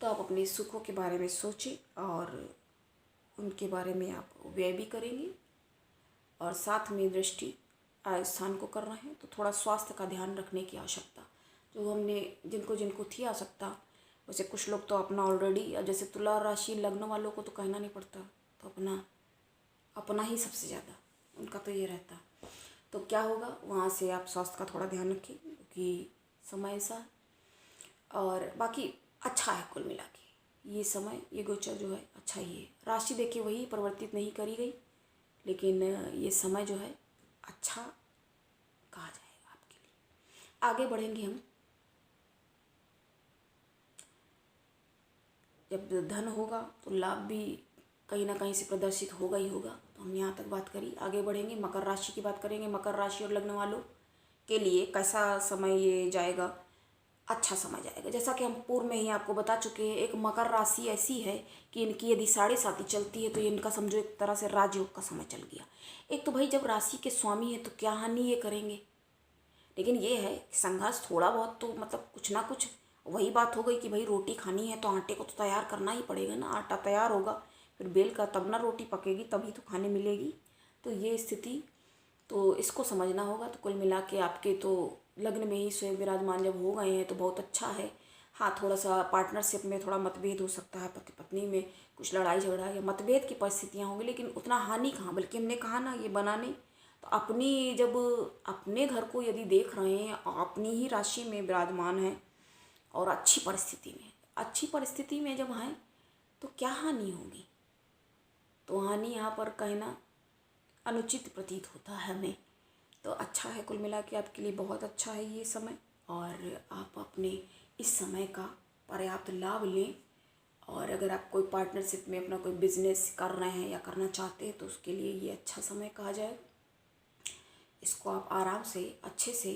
तो आप अपने सुखों के बारे में सोचें और उनके बारे में आप व्यय भी करेंगे, और साथ में दृष्टि आय स्थान को कर रहे हैं। तो थोड़ा स्वास्थ्य का ध्यान रखने की आवश्यकता, जो हमने जिनको थी आवश्यकता, वैसे कुछ लोग तो अपना ऑलरेडी, अब जैसे तुला राशि लग्न वालों को तो कहना नहीं पड़ता, तो अपना ही सबसे ज़्यादा उनका तो ये रहता। तो क्या होगा, वहाँ से आप स्वास्थ्य का थोड़ा ध्यान रखें, क्योंकि समय ऐसा है। और बाकी अच्छा है, कुल मिला के ये समय, ये गोचर जो है अच्छा ही है। राशि देखिए वही परिवर्तित नहीं करी गई, लेकिन ये समय जो है अच्छा कहा जाएगा आपके लिए। आगे बढ़ेंगे हम। जब धन होगा तो लाभ भी कहीं ना कहीं से प्रदर्शित होगा ही होगा। तो हम यहाँ तक बात करी, आगे बढ़ेंगे, मकर राशि की बात करेंगे। मकर राशि और लग्न वालों के लिए कैसा समय ये जाएगा? अच्छा समय जाएगा। जैसा कि हम पूर्व में ही आपको बता चुके हैं, एक मकर राशि ऐसी है कि इनकी यदि 7.5 चलती है तो इनका समझो एक तरह से राजयोग का समय चल गया। एक तो भाई जब राशि के स्वामी है तो क्या हानि ये करेंगे, लेकिन ये है कि संघर्ष थोड़ा बहुत तो मतलब कुछ ना कुछ, वही बात हो गई कि भाई रोटी खानी है तो आटे को तो तैयार करना ही पड़ेगा ना। आटा तैयार होगा फिर बेल का, तब ना रोटी पकेगी, तभी तो खाने मिलेगी। तो ये स्थिति, तो इसको समझना होगा। तो कुल मिला के आपके तो लग्न में ही स्वयं विराजमान जब हो गए हैं तो बहुत अच्छा है। हाँ, थोड़ा सा पार्टनरशिप में थोड़ा मतभेद हो सकता है, पति पत्नी में कुछ लड़ाई झगड़ा या मतभेद की परिस्थितियाँ होंगी, लेकिन उतना हानि कहाँ, बल्कि हमने कहा ना ये बनाने। तो अपनी जब अपने घर को यदि देख रहे हैं, अपनी ही राशि में विराजमान है और अच्छी परिस्थिति में जब हैं तो क्या हानि होगी? तो हानि यहाँ पर कहना अनुचित प्रतीत होता है हमें। तो अच्छा है, कुल मिला के आपके लिए बहुत अच्छा है ये समय, और आप अपने इस समय का पर्याप्त लाभ लें। और अगर आप कोई पार्टनरशिप में अपना कोई बिजनेस कर रहे हैं या करना चाहते हैं तो उसके लिए ये अच्छा समय कहा जाए। इसको आप आराम से अच्छे से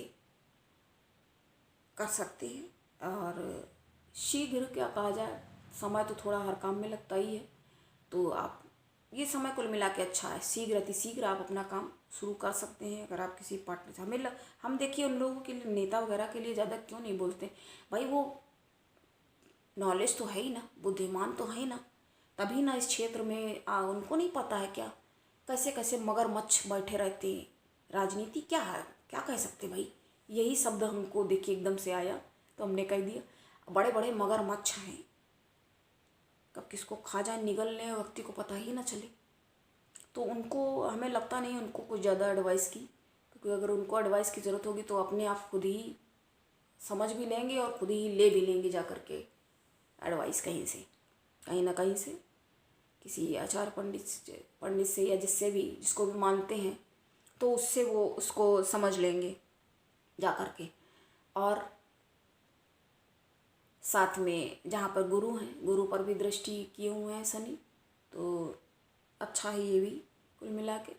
कर सकते हैं। और शीघ्र क्या कहा जाए, समय तो थोड़ा हर काम में लगता ही है, तो आप ये समय कुल मिला के अच्छा है। शीघ्र अतिशीघ्र आप अपना काम शुरू कर सकते हैं। अगर आप किसी पार्टनर से, हम देखिए उन लोगों के लिए, नेता वगैरह के लिए ज़्यादा क्यों नहीं बोलते भाई, वो नॉलेज तो है ही ना, बुद्धिमान तो है ही ना, तभी ना इस क्षेत्र में उनको नहीं पता है क्या, कैसे कैसे मगरमच्छ बैठे रहते हैं। राजनीति क्या है, क्या कह सकते भाई, यही शब्द हमको देखिए एकदम से आया तो हमने कह दिया। बड़े बड़े मगरमच्छ हैं, कब किसको खा जाए निगलने व्यक्ति को पता ही ना चले। तो उनको, हमें लगता नहीं उनको कुछ ज़्यादा एडवाइस की, क्योंकि अगर उनको एडवाइस की ज़रूरत होगी तो अपने आप खुद ही समझ भी लेंगे और खुद ही ले भी लेंगे जा कर के एडवाइस कहीं ना कहीं से, किसी आचार पंडित से या जिसको भी मानते हैं, तो उससे वो उसको समझ लेंगे जा कर के। और साथ में जहाँ पर गुरु हैं, गुरु पर भी दृष्टि किए हुए हैं शनि, तो अच्छा है ये भी कुल मिला के,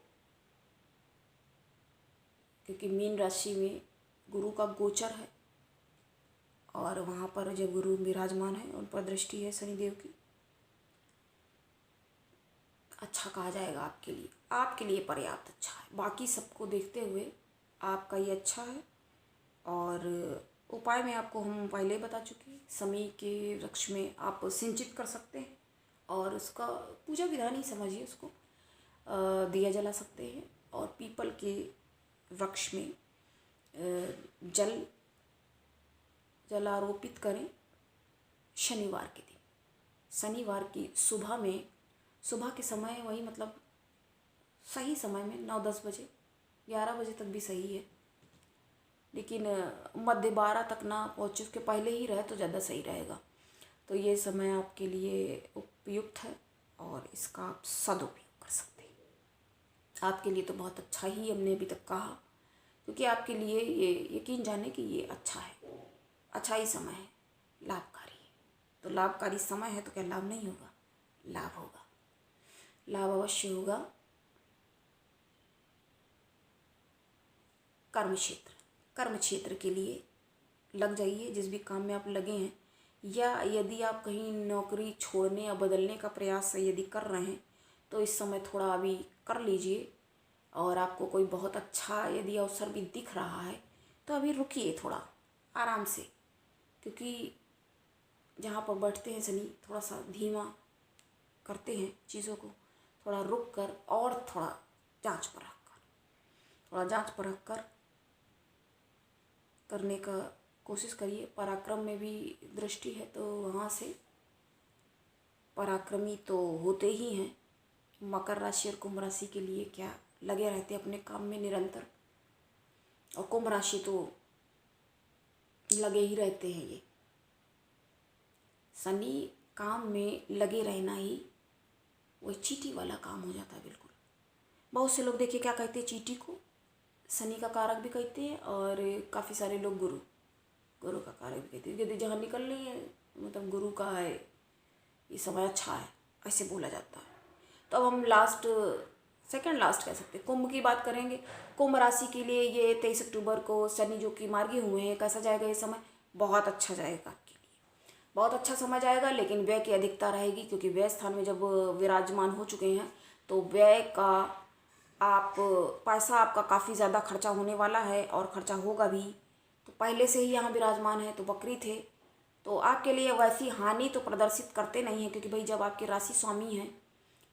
क्योंकि मीन राशि में गुरु का गोचर है और वहाँ पर जब गुरु विराजमान है, उन पर दृष्टि है शनिदेव की, अच्छा कहा जाएगा आपके लिए। आपके लिए पर्याप्त अच्छा है, बाकी सबको देखते हुए आपका ये अच्छा है। और उपाय में आपको हम पहले बता चुके हैं, समी के वृक्ष में आप सिंचित कर सकते हैं और उसका पूजा विधान ही समझिए उसको, दिया जला सकते हैं। और पीपल के वृक्ष में जलारोपित करें शनिवार के दिन, शनिवार की सुबह में, सुबह के समय वही मतलब सही समय में 9-10 बजे, 11 बजे तक भी सही है, लेकिन मध्य 12 तक ना पहुँचे उसके पहले ही रहे तो ज़्यादा सही रहेगा। तो ये समय आपके लिए उपयुक्त है और इसका आप सदुपयोग कर सकते हैं। आपके लिए तो बहुत अच्छा ही हमने अभी तक कहा, क्योंकि आपके लिए ये यकीन जाने कि ये अच्छा है, अच्छा ही समय है, लाभकारी है। तो लाभकारी समय है तो क्या लाभ नहीं होगा? लाभ होगा, लाभ अवश्य होगा। कर्म क्षेत्र के लिए लग जाइए, जिस भी काम में आप लगे हैं, या यदि आप कहीं नौकरी छोड़ने या बदलने का प्रयास यदि कर रहे हैं तो इस समय थोड़ा अभी कर लीजिए। और आपको कोई बहुत अच्छा यदि अवसर भी दिख रहा है तो अभी रुकिए थोड़ा आराम से, क्योंकि जहाँ पर बैठते हैं शनि थोड़ा सा धीमा करते हैं चीज़ों को, थोड़ा रुक कर और थोड़ा जांच परख कर करने का कोशिश करिए। पराक्रम में भी दृष्टि है तो वहाँ से पराक्रमी तो होते ही हैं। मकर राशि और कुंभ राशि के लिए क्या लगे रहते अपने काम में निरंतर, और कुंभ राशि तो लगे ही रहते हैं। ये शनि काम में लगे रहना ही वही चींटी वाला काम हो जाता है बिल्कुल। बहुत से लोग देखिए क्या कहते हैं, चींटी को शनि का कारक भी कहते हैं, और काफ़ी सारे लोग गुरु का कारक भी कहते हैं। यदि जहाँ निकल रही है मतलब गुरु का है, ये समय अच्छा है, ऐसे बोला जाता है। तो अब हम सेकंड लास्ट कह सकते हैं, कुंभ की बात करेंगे। कुंभ राशि के लिए ये 23 अक्टूबर को शनि जो कि मार्गी हुए हैं, कैसा जाएगा ये समय? बहुत अच्छा जाएगा आपके लिए, बहुत अच्छा समय जाएगा। लेकिन व्यय की अधिकता रहेगी, क्योंकि व्यय स्थान में जब विराजमान हो चुके हैं तो व्यय का पैसा आपका काफ़ी ज़्यादा खर्चा होने वाला है, और खर्चा होगा भी। तो पहले से ही यहाँ विराजमान है तो वक्री थे, तो आपके लिए वैसी हानि तो प्रदर्शित करते नहीं हैं, क्योंकि भाई जब आपके राशि स्वामी हैं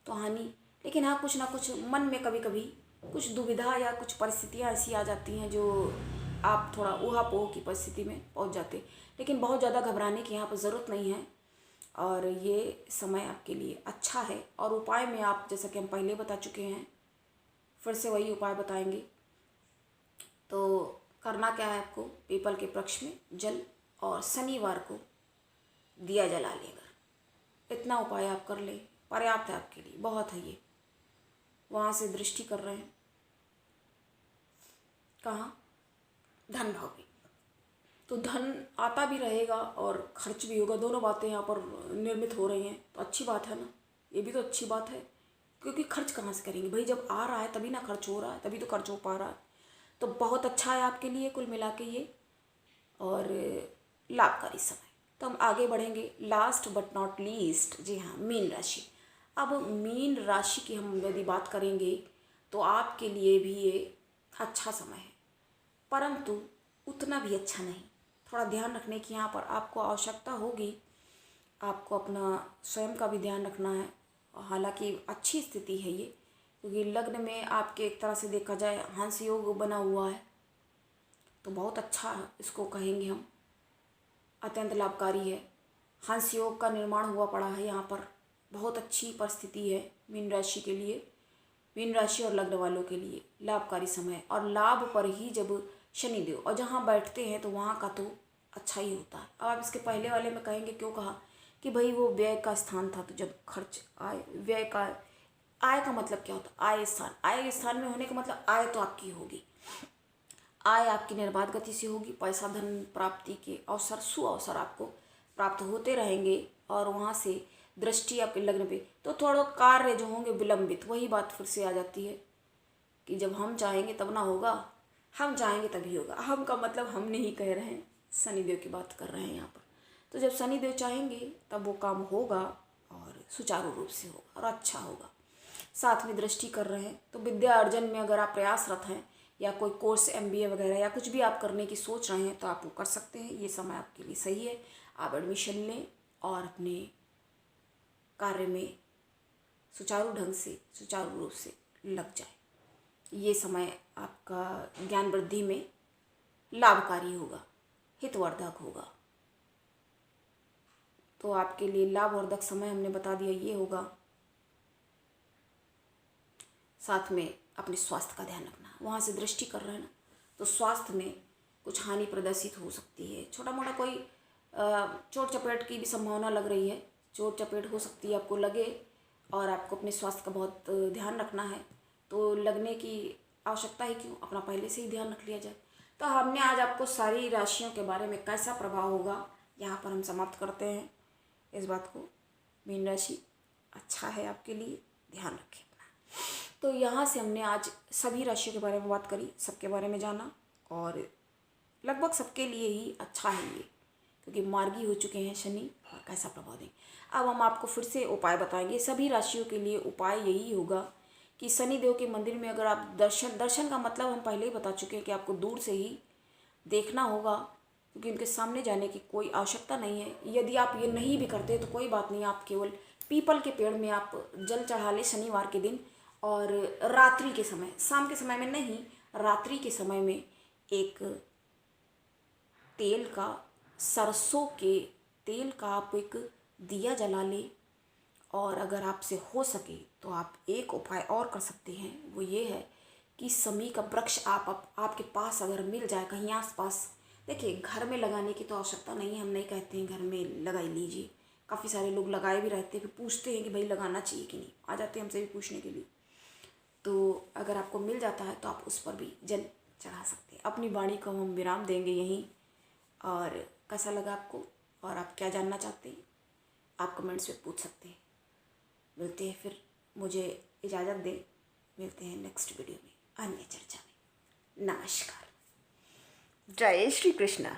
तो हानि, लेकिन हाँ कुछ ना कुछ मन में कभी कभी कुछ दुविधा या कुछ परिस्थितियाँ ऐसी आ जाती हैं जो आप थोड़ा ऊहापोह की परिस्थिति में पहुँच जाते। लेकिन बहुत ज़्यादा घबराने की यहाँ पर ज़रूरत नहीं है, और ये समय आपके लिए अच्छा है। और उपाय में आप, जैसा कि हम पहले बता चुके हैं, फिर से वही उपाय बताएंगे। तो करना क्या है आपको, पीपल के वृक्ष में जल, और शनिवार को दिया जला लेकर, इतना उपाय आप कर लें, पर्याप्त है आपके लिए, बहुत है ये। वहाँ से दृष्टि कर रहे हैं कहाँ? धन भाव में, तो धन आता भी रहेगा और खर्च भी होगा, दोनों बातें यहाँ पर निर्मित हो रही हैं। तो अच्छी बात है ना, ये भी तो अच्छी बात है, क्योंकि खर्च कहाँ से करेंगे भाई, जब आ रहा है तभी ना खर्च हो रहा है, तभी तो खर्च हो पा रहा है। तो बहुत अच्छा है आपके लिए कुल मिला के ये, और लाभकारी समय। तो हम आगे बढ़ेंगे, लास्ट बट नॉट लीस्ट, जी हाँ, मीन राशि। अब मीन राशि की हम यदि बात करेंगे तो आपके लिए भी ये अच्छा समय है, परंतु उतना भी अच्छा नहीं। थोड़ा ध्यान रखने की यहाँ पर आपको आवश्यकता होगी, आपको अपना स्वयं का भी ध्यान रखना है। हालांकि अच्छी स्थिति है ये, क्योंकि लग्न में आपके एक तरह से देखा जाए हंस योग बना हुआ है, तो बहुत अच्छा इसको कहेंगे हम, अत्यंत लाभकारी है। हंस योग का निर्माण हुआ पड़ा है यहाँ पर, बहुत अच्छी परिस्थिति है मीन राशि के लिए, मीन राशि और लग्न वालों के लिए लाभकारी समय। और लाभ पर ही जब शनिदेव और जहाँ बैठते हैं तो वहाँ का तो अच्छा ही होता है। अब आप इसके पहले वाले में कहेंगे क्यों कहा कि भाई वो व्यय का स्थान था, तो जब खर्च आय, व्यय का, आय का मतलब क्या होता है? आय स्थान में होने का मतलब आय तो आपकी होगी, आय आपकी निर्बाध गति से होगी, पैसा धन प्राप्ति के अवसर, सुअवसर आपको प्राप्त होते रहेंगे। और वहाँ से दृष्टि आपके लग्न पे, तो थोड़ा कार्य जो होंगे विलंबित, वही बात फिर से आ जाती है कि जब हम चाहेंगे तब ना होगा, हम चाहेंगे तभी होगा। हम का मतलब हम नहीं कह रहे हैं, शनिदेव की बात कर रहे हैं यहाँ पर। तो जब शनिदेव चाहेंगे तब वो काम होगा और सुचारू रूप से होगा और अच्छा होगा। साथ में दृष्टि कर रहे हैं तो विद्या अर्जन में अगर आप प्रयासरत हैं या कोई कोर्स MBA वगैरह या कुछ भी आप करने की सोच रहे हैं तो आप वो कर सकते हैं। ये समय आपके लिए सही है। आप एडमिशन लें और अपने कार्य में सुचारू ढंग से सुचारू रूप से लग जाए। ये समय आपका ज्ञान वृद्धि में लाभकारी होगा, हितवर्धक होगा। तो आपके लिए लाभवर्धक समय हमने बता दिया ये होगा। साथ में अपने स्वास्थ्य का ध्यान रखना। वहाँ से दृष्टि कर रहे हैं ना, तो स्वास्थ्य में कुछ हानि प्रदर्शित हो सकती है। छोटा मोटा कोई चोट चपेट की भी संभावना लग रही है। चोट चपेट हो सकती है, आपको लगे, और आपको अपने स्वास्थ्य का बहुत ध्यान रखना है। तो लगने की आवश्यकता ही क्यों, अपना पहले से ही ध्यान रख लिया जाए। तो हमने आज आपको सारी राशियों के बारे में कैसा प्रभाव होगा यहाँ पर हम समाप्त करते हैं इस बात को। मीन राशि अच्छा है आपके लिए, ध्यान रखें अपना। तो यहाँ से हमने आज सभी राशियों के बारे में बात करी, सबके बारे में जाना, और लगभग सबके लिए ही अच्छा है ये, क्योंकि मार्गी हो चुके हैं शनि और कैसा प्रभाव देंगे। अब हम आपको फिर से उपाय बताएंगे। सभी राशियों के लिए उपाय यही होगा कि शनिदेव के मंदिर में अगर आप दर्शन का मतलब हम पहले ही बता चुके हैं कि आपको दूर से ही देखना होगा, क्योंकि उनके सामने जाने की कोई आवश्यकता नहीं है। यदि आप ये नहीं भी करते तो कोई बात नहीं, आप केवल पीपल के पेड़ में आप जल चढ़ा लें शनिवार के दिन, और रात्रि के समय, शाम के समय में नहीं, रात्रि के समय में एक तेल का, सरसों के तेल का आप एक दिया जला लें। और अगर आपसे हो सके तो आप एक उपाय और कर सकते हैं, वो ये है कि समी का वृक्ष आपके पास अगर मिल जाए कहीं आसपास, देखिए घर में लगाने की तो आवश्यकता नहीं है, हम नहीं कहते हैं घर में लगाई लीजिए। काफ़ी सारे लोग लगाए भी रहते हैं, फिर पूछते हैं कि भाई लगाना चाहिए कि नहीं, आ जाते हैं हमसे भी पूछने के लिए। तो अगर आपको मिल जाता है तो आप उस पर भी जल चढ़ा सकते हैं। अपनी वाणी को हम विराम देंगे यहीं। और कैसा लगा आपको, और आप क्या जानना चाहते हैं, आप कमेंट्स में पूछ सकते हैं। मिलते हैं फिर, मुझे इजाज़त दें, मिलते हैं नेक्स्ट वीडियो में अन्य चर्चा में। नमस्कार, जय श्री कृष्णा।